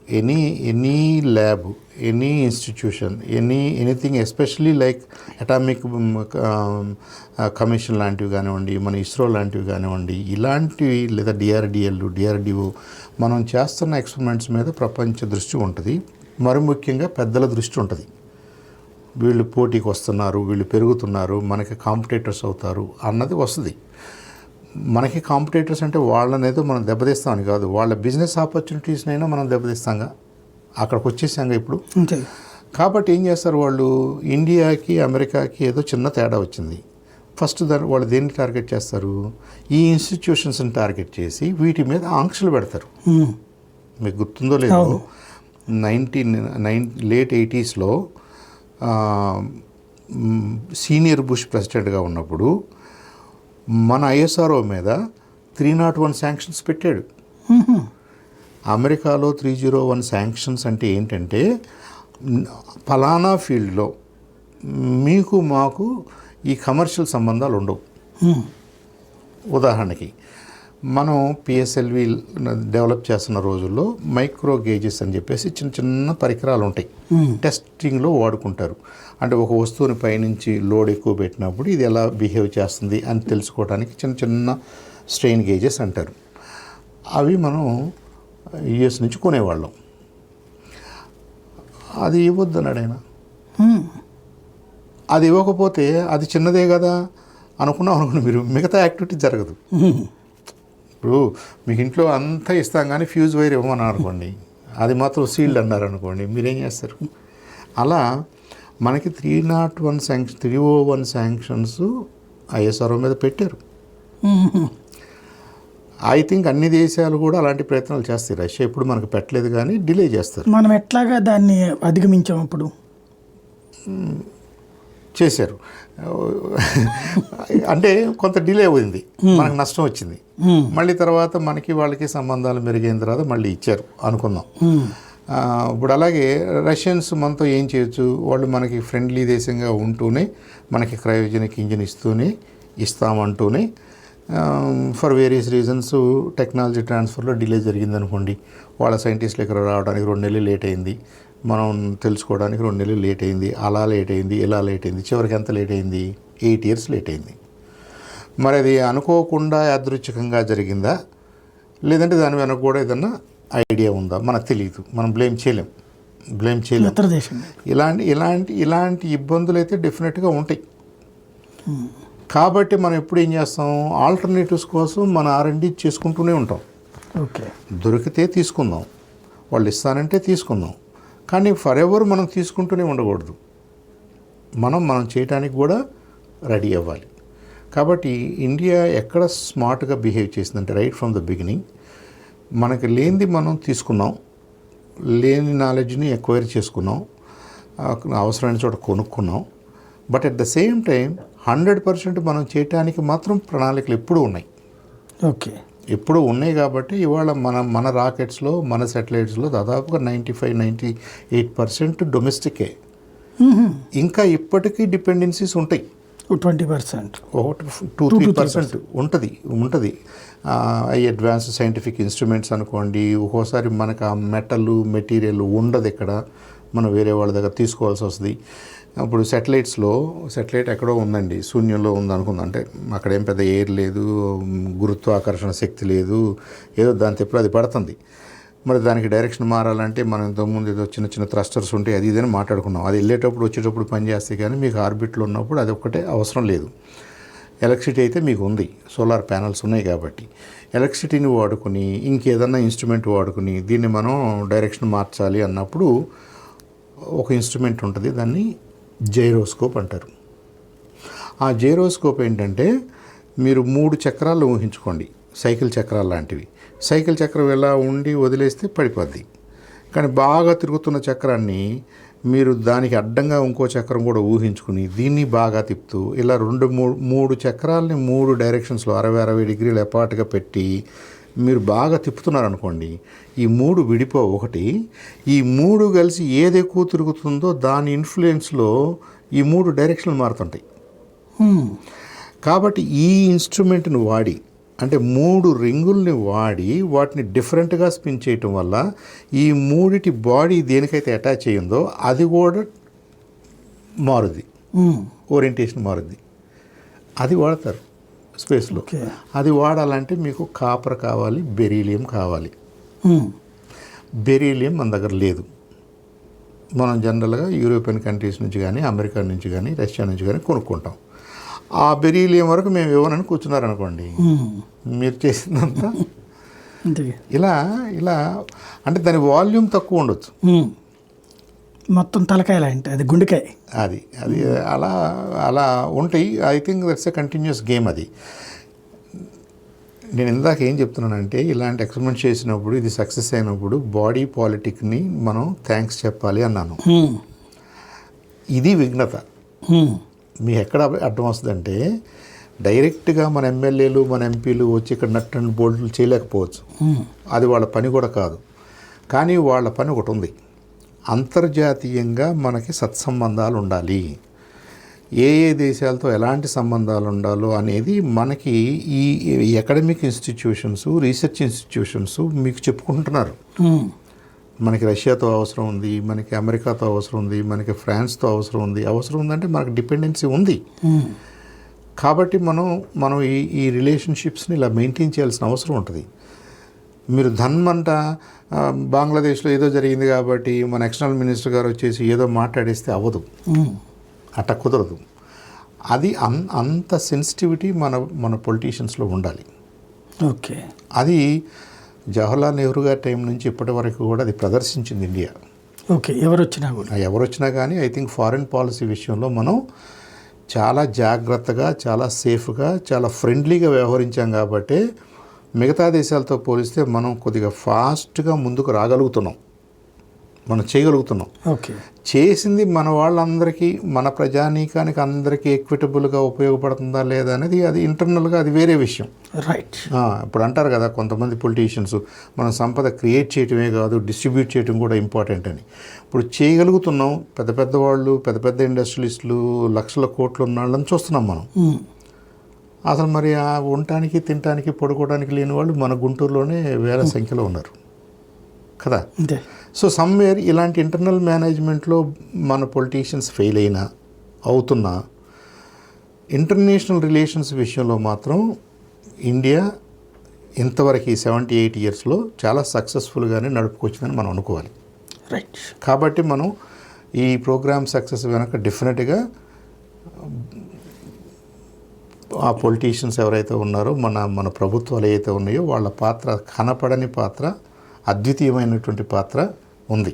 any lab, any institution, anything especially like atomic commission లాంటివి కానివ్వండి, మన ఇస్రో లాంటివి కానివ్వండి, ఇలాంటివి లేదా డిఆర్డిఓ మనం చేస్తున్న ఎక్స్పెరిమెంట్స్ మీద ప్రపంచ దృష్టి ఉంటుంది. మరి ముఖ్యంగా పెద్దల దృష్టి ఉంటుంది. వీళ్ళు పోటీకి వస్తున్నారు, వీళ్ళు పెరుగుతున్నారు, మనకి కాంపిటేటర్స్ అవుతారు అన్నది వస్తుంది. మనకి కాంపిటేటర్స్ అంటే వాళ్ళనేదో మనం దెబ్బతీస్తామని కాదు, వాళ్ళ బిజినెస్ ఆపర్చునిటీస్నైనా మనం దెబ్బతీస్తాంగా, అక్కడికి వచ్చేసాంగా ఇప్పుడు. కాబట్టి ఏం చేస్తారు వాళ్ళు, ఇండియాకి అమెరికాకి ఏదో చిన్న తేడా వచ్చింది. ఫస్ట్ వాళ్ళు దేన్ని టార్గెట్ చేస్తారు, ఈ ఇన్స్టిట్యూషన్స్ని టార్గెట్ చేసి వీటి మీద ఆంక్షలు పెడతారు. మీకు గుర్తుందో లేదో, లేట్ 80sలో సీనియర్ బుష్ ప్రెసిడెంట్గా ఉన్నప్పుడు మన ఐఎస్ఆర్ఓ మీద 301 శాంక్షన్స్ పెట్టాడు. అమెరికాలో 301 శాంక్షన్స్ అంటే ఏంటంటే, ఫలానా ఫీల్డ్లో మీకు మాకు ఈ కమర్షియల్ సంబంధాలు ఉండవు. ఉదాహరణకి మనం పిఎస్ఎల్వి డెవలప్ చేస్తున్న రోజుల్లో మైక్రో గేజెస్ అని చెప్పేసి చిన్న చిన్న పరికరాలు ఉంటాయి, టెస్టింగ్లో వాడుకుంటారు. అంటే ఒక వస్తువుని పైనుంచి లోడ్ ఎక్కువ పెట్టినప్పుడు ఇది ఎలా బిహేవ్ చేస్తుంది అని తెలుసుకోవడానికి చిన్న చిన్న స్ట్రెయిన్ గేజెస్ అంటారు. అవి మనం యుఎస్ నుంచి కొనేవాళ్ళం. అది ఇవ్వద్దు అన్నాడు ఆయన. అది ఇవ్వకపోతే అది చిన్నదే కదా అనుకుని మీరు మిగతా యాక్టివిటీ జరగదు. ఇప్పుడు మీకు ఇంట్లో అంతా ఇస్తాం కానీ ఫ్యూజ్ వైర్ ఇవ్వమని అనుకోండి, అది మాత్రం సీల్డ్ అన్నారనుకోండి, మీరేం చేస్తారు? అలా మనకి 301 శాంక్షన్స్ ఐఎస్ఆర్ఓ మీద పెట్టారు. ఐ థింక్ అన్ని దేశాలు కూడా అలాంటి ప్రయత్నాలు చేస్తాయి. రష్యా ఇప్పుడు మనకు పెట్టలేదు కానీ డిలే చేస్తారు. మనం ఎట్లాగా దాన్ని అధిగమించాం అప్పుడు చేశారు. అంటే కొంత డిలే అయింది, మనకు నష్టం వచ్చింది. మళ్ళీ తర్వాత మనకి వాళ్ళకి సంబంధాలు మెరుగైన తర్వాత మళ్ళీ ఇచ్చారు అనుకుందాం. ఇప్పుడు అలాగే రష్యన్స్ మనతో ఏం చేయొచ్చు, వాళ్ళు మనకి ఫ్రెండ్లీ దేశంగా ఉంటూనే మనకి క్రయోజనిక్ ఇంజిన్ ఇస్తామంటూనే ఫర్ వేరియస్ రీజన్స్ టెక్నాలజీ ట్రాన్స్ఫర్లో డిలే జరిగిందనుకోండి, వాళ్ళ సైంటిస్టులు ఇక్కడ రావడానికి 2 నెలలు లేట్ అయింది, మనం తెలుసుకోవడానికి 2 నెలలు లేట్ అయింది, అలా లేట్ అయింది, ఇలా లేట్ అయింది, చివరికి ఎంత లేట్ అయింది, 8 years లేట్ అయింది. మరి అది అనుకోకుండా యాదృచ్ఛికంగా జరిగిందా, లేదంటే దాని వెనక కూడా ఏదన్నా ఐడియా ఉందా, మనకు తెలియదు. మనం బ్లేమ్ చేయలేం. ఇలాంటి ఇబ్బందులు అయితే డెఫినెట్గా ఉంటాయి. కాబట్టి మనం ఎప్పుడు ఏం చేస్తాం, ఆల్టర్నేటివ్స్ కోసం మన R&D చేసుకుంటూనే ఉంటాం. దొరికితే తీసుకుందాం, వాళ్ళు ఇస్తానంటే తీసుకుందాం, కానీ ఫర్ ఎవర్ మనం తీసుకుంటూనే ఉండకూడదు. మనం చేయడానికి కూడా రెడీ అవ్వాలి. కాబట్టి ఇండియా ఎక్కడ స్మార్ట్గా బిహేవ్ చేసిందంటే, రైట్ ఫ్రమ్ ద బిగినింగ్ మనకి లేనిది మనం తీసుకున్నాం, లేని నాలెడ్జ్ని ఎక్వైర్ చేసుకున్నాం, అవసరమైన చోట కొనుక్కున్నాం. But at the same time 100% మనం చేయటానికి మాత్రం ప్రణాళికలు ఎప్పుడూ ఉన్నాయి. ఎప్పుడూ ఉన్నాయి. కాబట్టి ఇవాళ మన రాకెట్స్లో, మన శాటిలైట్స్లో దాదాపుగా 95-98% డొమెస్టికే. ఇంకా ఇప్పటికీ డిపెండెన్సీస్ ఉంటాయి. 20%, 2-3% ఉంటుంది. ఈ అడ్వాన్స్డ్ సైంటిఫిక్ ఇన్స్ట్రుమెంట్స్ అనుకోండి, ఒక్కోసారి మనకు ఆ మెటీరియల్ ఉండదు, ఇక్కడ మనం వేరే వాళ్ళ దగ్గర తీసుకోవాల్సి వస్తుంది. ఇప్పుడు శాటిలైట్ ఎక్కడో ఉందండి, శూన్యంలో ఉంది అనుకుందాం, అంటే అక్కడ ఏం పెద్ద ఎయిర్ లేదు, గురుత్వాకర్షణ శక్తి లేదు, ఏదో దాని ఎప్పుడు అది పడుతుంది. మరి దానికి డైరెక్షన్ మారాలంటే మనం ఇంతకుముందు ఏదో చిన్న చిన్న థ్రస్టర్స్ ఉంటాయి, అది ఇదని మాట్లాడుకున్నాం. అది వెళ్ళేటప్పుడు వచ్చేటప్పుడు పనిచేస్తాయి, కానీ మీకు ఆర్బిట్లో ఉన్నప్పుడు అది ఒక్కటే అవసరం లేదు. ఎలక్ట్రిసిటీ అయితే మీకు ఉంది, సోలార్ ప్యానల్స్ ఉన్నాయి. కాబట్టి ఎలక్ట్రిసిటీని వాడుకుని ఇంకేదన్నా ఇన్స్ట్రుమెంట్ వాడుకుని దీన్ని మనం డైరెక్షన్ మార్చాలి అన్నప్పుడు ఒక ఇన్స్ట్రుమెంట్ ఉంటుంది, దాన్ని జైరోస్కోప్ అంటారు. ఆ జైరోస్కోప్ ఏంటంటే, మీరు 3 చక్రాలు ఊహించుకోండి, సైకిల్ చక్రాలు లాంటివి. సైకిల్ చక్రం ఎలా ఉండి వదిలేస్తే పడిపోద్ది. కానీ బాగా తిరుగుతున్న చక్రాన్ని మీరు దానికి అడ్డంగా ఇంకో చక్రం కూడా ఊహించుకుని దీన్ని బాగా తిప్పుతూ ఇలా మూడు చక్రాలని 3 డైరెక్షన్స్లో 60 డిగ్రీలు అపార్ట్గా పెట్టి మీరు బాగా తిప్పుతున్నారు అనుకోండి, ఈ 3 విడిపోవు. ఒకటి, ఈ 3 కలిసి ఏది ఎక్కువ తిరుగుతుందో దాని ఇన్ఫ్లుయెన్స్లో ఈ 3 డైరెక్షన్లు మారుతుంటాయి. కాబట్టి ఈ ఇన్స్ట్రుమెంట్ని వాడి, అంటే 3 రింగుల్ని వాడి వాటిని డిఫరెంట్గా స్పిన్ చేయటం వల్ల ఈ 3 బాడీ దేనికైతే అటాచ్ అయ్యిందో అది కూడా మారుద్ది, ఓరియంటేషన్ మారుద్ది. అది వాడతారు స్పేస్లో. అది వాడాలంటే మీకు కాపర్ కావాలి, బెరీలియం కావాలి. బెరీలియం మన దగ్గర లేదు. మనం జనరల్గా యూరోపియన్ కంట్రీస్ నుంచి కానీ, అమెరికా నుంచి కానీ, రష్యా నుంచి కానీ కొనుక్కుంటాం. ఆ బెరీలియం వరకు మేము ఇవ్వనని కూర్చున్నారనుకోండి, మీరు చేసిందంతా ఇలా ఇలా అంటే దాని వాల్యూమ్ తక్కువ ఉండొచ్చు, మొత్తం తలకాయలా అంటే అది గుండెకాయ. అది అది అలా అలా ఉంటాయి. I think that's a continuous game. అది నేను ఇందాక ఏం చెప్తున్నానంటే, ఇలాంటి ఎక్స్పెరిమెంట్ చేసినప్పుడు ఇది సక్సెస్ అయినప్పుడు బాడీ పాలిటిక్ని మనం థ్యాంక్స్ చెప్పాలి అన్నాను. ఇది విఘ్నత. మీకు ఎక్కడ అర్థం వస్తుందంటే, డైరెక్ట్గా మన ఎమ్మెల్యేలు మన ఎంపీలు వచ్చి ఇక్కడ నట్ అండ్ బోల్ట్లు చేయలేకపోవచ్చు, అది వాళ్ళ పని కూడా కాదు. కానీ వాళ్ళ పని ఒకటి ఉంది, అంతర్జాతీయంగా మనకి సత్సంబంధాలు ఉండాలి. ఏ ఏ దేశాలతో ఎలాంటి సంబంధాలు ఉండాలో అనేది మనకి ఈ అకాడమిక్ ఇన్స్టిట్యూషన్స్, రీసెర్చ్ ఇన్స్టిట్యూషన్స్ మీకు చెప్పుకుంటున్నారు. మనకి రష్యాతో అవసరం ఉంది, మనకి అమెరికాతో అవసరం ఉంది, మనకి ఫ్రాన్స్తో అవసరం ఉంది. అవసరం ఉందంటే మనకు డిపెండెన్సీ ఉంది. కాబట్టి మనం ఈ రిలేషన్షిప్స్ని ఇలా మెయింటైన్ చేయాల్సిన అవసరం ఉంటుంది. మీరు ధన్మంట బంగ్లాదేశ్లో ఏదో జరిగింది కాబట్టి మన ఎక్స్టర్నల్ మినిస్టర్ గారు వచ్చేసి ఏదో మాట్లాడేస్తే అవ్వదు, అట్ట కుదరదు. అది అంత సెన్సిటివిటీ మన పొలిటీషియన్స్లో ఉండాలి. ఓకే, అది జవహర్లాల్ నెహ్రూ గారి టైం నుంచి ఇప్పటి వరకు కూడా అది ప్రదర్శించింది ఇండియా. ఓకే, ఎవరు వచ్చినా కానీ ఐ థింక్ ఫారిన్ పాలసీ విషయంలో మనం చాలా జాగ్రత్తగా, చాలా సేఫ్గా, చాలా ఫ్రెండ్లీగా వ్యవహరించాం. కాబట్టి మిగతా దేశాలతో పోలిస్తే మనం కొద్దిగా ఫాస్ట్గా ముందుకు రాగలుగుతున్నాం, మనం చేయగలుగుతున్నాం. ఓకే, చేసింది మన వాళ్ళందరికీ, మన ప్రజానీకానికి అందరికీ ఎక్విటబుల్గా ఉపయోగపడుతుందా లేదా అనేది అది ఇంటర్నల్గా అది వేరే విషయం. రైట్. ఇప్పుడు అంటారు కదా కొంతమంది పొలిటీషియన్స్, మనం సంపద క్రియేట్ చేయటమే కాదు డిస్ట్రిబ్యూట్ చేయటం కూడా ఇంపార్టెంట్ అని. ఇప్పుడు చేయగలుగుతున్నాం. పెద్ద పెద్ద వాళ్ళు, పెద్ద పెద్ద ఇండస్ట్రియలిస్టులు, లక్షల కోట్లు ఉన్న వాళ్ళని చూస్తున్నాం మనం. అసలు మరి ఆ ఉండటానికి, తినటానికి, పడుకోవడానికి లేని వాళ్ళు మన గుంటూరులోనే వేల సంఖ్యలో ఉన్నారు కదా. సో సమ్వేర్ ఇలాంటి ఇంటర్నల్ మేనేజ్మెంట్లో మన పొలిటీషియన్స్ ఫెయిల్ అవుతున్నా ఇంటర్నేషనల్ రిలేషన్స్ విషయంలో మాత్రం ఇండియా ఇంతవరకు 78 ఇయర్స్లో చాలా సక్సెస్ఫుల్గానే నడుపుకొచ్చిందని మనం అనుకోవాలి. రైట్. కాబట్టి మనం ఈ ప్రోగ్రామ్ సక్సెస్ వెనక డెఫినెట్గా ఆ పొలిటీషియన్స్ ఎవరైతే ఉన్నారో, మన ప్రభుత్వాలు ఏవైతే ఉన్నాయో వాళ్ళ పాత్ర, కనపడని పాత్ర, అద్వితీయమైనటువంటి పాత్ర ఉంది.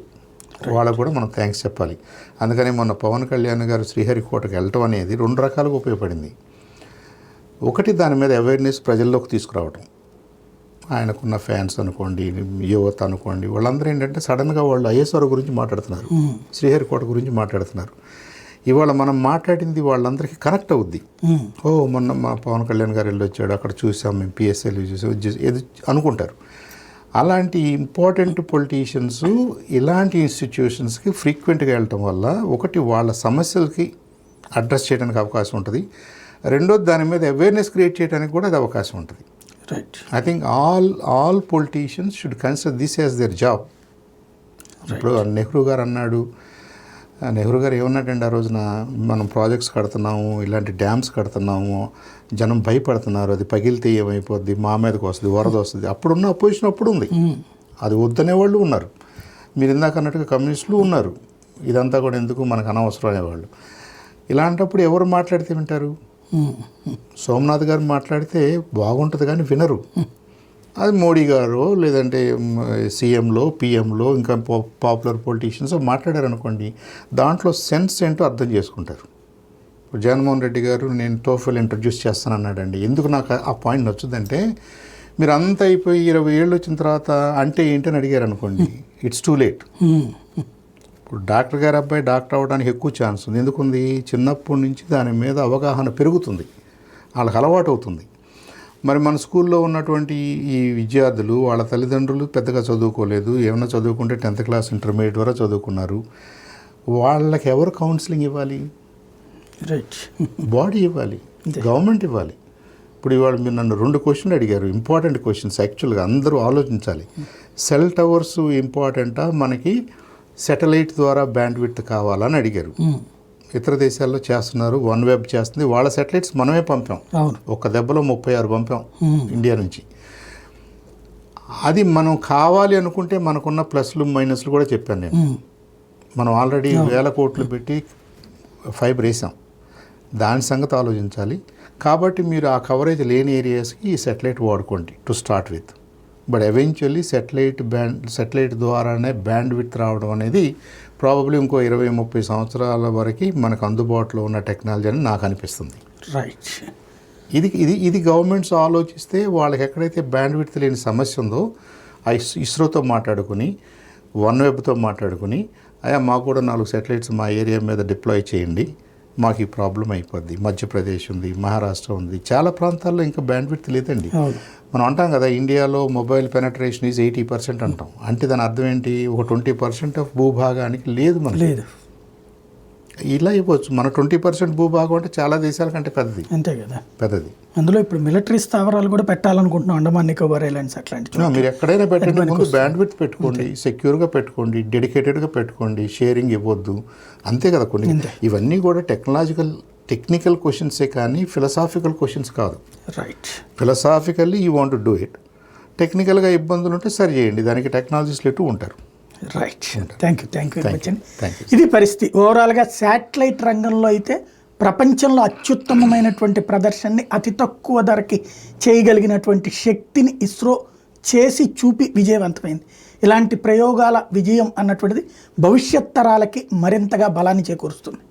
వాళ్ళకు కూడా మనం థ్యాంక్స్ చెప్పాలి. అందుకని మొన్న పవన్ కళ్యాణ్ గారు శ్రీహరికోటకు వెళ్ళటం అనేది 2 రకాలుగా ఉపయోగపడింది. ఒకటి, దాని మీద అవేర్నెస్ ప్రజల్లోకి తీసుకురావటం. ఆయనకున్న ఫ్యాన్స్ అనుకోండి, యువత అనుకోండి, వాళ్ళందరూ ఏంటంటే సడన్గా వాళ్ళు ఐఎస్ఆర్ గురించి మాట్లాడుతున్నారు, శ్రీహరికోట గురించి మాట్లాడుతున్నారు. ఇవాళ మనం మాట్లాడింది వాళ్ళందరికీ కనెక్ట్ అవుద్ది. మొన్న మా పవన్ కళ్యాణ్ గారు వెళ్ళి వచ్చాడు, అక్కడ చూసాం మేము, పిఎస్ఎల్ చూసాం, ఏది అనుకుంటారు. అలాంటి ఇంపార్టెంట్ పొలిటీషియన్స్ ఇలాంటి ఇన్స్టిట్యూషన్స్కి ఫ్రీక్వెంట్గా వెళ్ళటం వల్ల ఒకటి వాళ్ళ సమస్యలకి అడ్రస్ చేయడానికి అవకాశం ఉంటుంది, రెండోది దాని మీద అవేర్నెస్ క్రియేట్ చేయడానికి కూడా అది అవకాశం ఉంటుంది. Right. I think all politicians should consider this as their job. ఇప్పుడు నెహ్రూ గారు అన్నాడు, నెహ్రూ గారు ఏమన్నాడండి ఆ రోజున, మనం ప్రాజెక్ట్స్ కడుతున్నాము, ఇలాంటి డ్యామ్స్ కడుతున్నాము, జనం భయపడుతున్నారు, అది పగిలితే ఏమైపోద్ది, మా మీదకి వస్తుంది, వరద వస్తుంది. అప్పుడున్న అపోజిషన్ అప్పుడు ఉంది, అది వద్దనే వాళ్ళు ఉన్నారు. మీరు ఇందాక అన్నట్టుగా కమ్యూనిస్టులు ఉన్నారు. ఇదంతా కూడా ఎందుకు, మనకు అనవసరం అనేవాళ్ళు. ఇలాంటప్పుడు ఎవరు మాట్లాడితే వింటారు? సోమనాథ్ గారు మాట్లాడితే బాగుంటుంది కానీ వినరు. అది మోడీ గారు లేదంటే సీఎంలో, పిఎంలో, ఇంకా పాపులర్ పొలిటీషియన్స్ మాట్లాడారనుకోండి, దాంట్లో సెన్స్ ఏంటో అర్థం చేసుకుంటారు. ఇప్పుడు జగన్మోహన్ రెడ్డి గారు నేను టోఫెల్ ఇంట్రడ్యూస్ చేస్తానన్నాడండి. ఎందుకు నాకు ఆ పాయింట్ నచ్చుదంటే, మీరు అంతా అయిపోయి 20 ఏళ్ళు వచ్చిన తర్వాత అంటే ఏంటని అడిగారు అనుకోండి, ఇట్స్ టూ లేట్. ఇప్పుడు డాక్టర్ గారి అబ్బాయి డాక్టర్ అవ్వడానికి ఎక్కువ ఛాన్స్ ఉంది. ఎందుకుంది? చిన్నప్పటి నుంచి దాని మీద అవగాహన పెరుగుతుంది, వాళ్ళకి అలవాటు అవుతుంది. మరి మన స్కూల్లో ఉన్నటువంటి ఈ విద్యార్థులు వాళ్ళ తల్లిదండ్రులు పెద్దగా చదువుకోలేదు, ఏమన్నా చదువుకుంటే 10th క్లాస్ ఇంటర్మీడియట్ వరకు చదువుకున్నారు. వాళ్ళకి ఎవరు కౌన్సిలింగ్ ఇవ్వాలి? రైట్. బాడీ ఇవ్వాలి, గవర్నమెంట్ ఇవ్వాలి. ఇప్పుడు ఇవాళ మీరు నన్ను 2 క్వశ్చన్లు అడిగారు, ఇంపార్టెంట్ క్వశ్చన్స్. యాక్చువల్గా అందరూ ఆలోచించాలి. సెల్ టవర్స్ ఇంపార్టెంటా, మనకి శాటిలైట్ ద్వారా బ్యాండ్ విడ్త్ కావాలని అడిగారు. ఇతర దేశాల్లో చేస్తున్నారు, వన్ వెబ్ చేస్తుంది, వాళ్ళ శాటిలైట్స్ మనమే పంపాం. ఒక్క దెబ్బలో 36 పంపాం ఇండియా నుంచి. అది మనం కావాలి అనుకుంటే మనకున్న ప్లస్లు మైనస్లు కూడా చెప్పాను నేను. మనం ఆల్రెడీ 1000 కోట్లు పెట్టి ఫైబర్ వేసాం, దాని సంగతి ఆలోచించాలి. కాబట్టి మీరు ఆ కవరేజ్ లేని ఏరియాస్కి ఈ శాటిలైట్ వాడుకోండి to start with. But eventually satellite ద్వారానే బ్యాండ్ విడ్త్ రావడం అనేది ప్రాబబ్లీ ఇంకో 20-30 సంవత్సరాల వరకు మనకు అందుబాటులో ఉన్న టెక్నాలజీ అని నాకు అనిపిస్తుంది. రైట్. ఇది గవర్నమెంట్స్ ఆలోచిస్తే వాళ్ళకి ఎక్కడైతే బ్యాండ్ విడ్త్ లేని సమస్య ఉందో ఆ ఇస్రోతో మాట్లాడుకుని, వన్ వెబ్తో మాట్లాడుకుని, అయ్యా మాకు కూడా 4 శాటిలైట్స్ మా ఏరియా మీద డిప్లాయ్ చేయండి, మాకు ఈ ప్రాబ్లం అయిపోద్ది. మధ్యప్రదేశ్ ఉంది, మహారాష్ట్ర ఉంది, చాలా ప్రాంతాల్లో ఇంకా బ్యాండ్ విడ్త్ లేదండి. మనం అంటాం కదా ఇండియాలో మొబైల్ పెనట్రేషన్ ఈజ్ 80% అంటాం. అంటే దాని అర్థం ఏంటి? ఒక 20% ఆఫ్ భూభాగానికి లేదు మనకి. లేదు. ఇలా ఇవ్వచ్చు. మన 20% భూభాగం అంటే చాలా దేశాల కంటే పెద్దది. అంతే కదా, పెద్దది. అందులో ఇప్పుడు మిలిటరీ స్థావరాలు కూడా పెట్టాలనుకుంటున్నాం, అండమాన్ నికోబార్ ఐలాండ్స్ అట్లాంటి. మీరు ఎక్కడైనా పెట్టండి, ముందు బ్యాండ్ విడ్త్ పెట్టుకోండి, సెక్యూర్గా పెట్టుకోండి, డెడికేటెడ్గా పెట్టుకోండి, షేరింగ్ ఇవ్వద్దు. అంతే కదా. కొన్ని ఇవన్నీ కూడా టెక్నికల్ క్వశ్చన్సే కానీ ఫిలసాఫికల్ క్వశ్చన్స్ కాదు. Right. Philosophically you want to do it, టెక్నికల్గా ఇబ్బందులు ఉంటే సరి చేయండి, దానికి టెక్నాలజిస్టులు ఎటు ఉంటారు. రైట్. Thank you. ఇది పరిస్థితి. ఓవరాల్గా శాటిలైట్ రంగంలో అయితే ప్రపంచంలో అత్యుత్తమమైనటువంటి ప్రదర్శనని అతి తక్కువ ధరకి చేయగలిగినటువంటి శక్తిని ఇస్రో చేసి చూపి విజయవంతమైంది. ఇలాంటి ప్రయోగాల విజయం అన్నటువంటిది భవిష్యత్ తరాలకి మరింతగా బలాన్ని చేకూరుస్తుంది.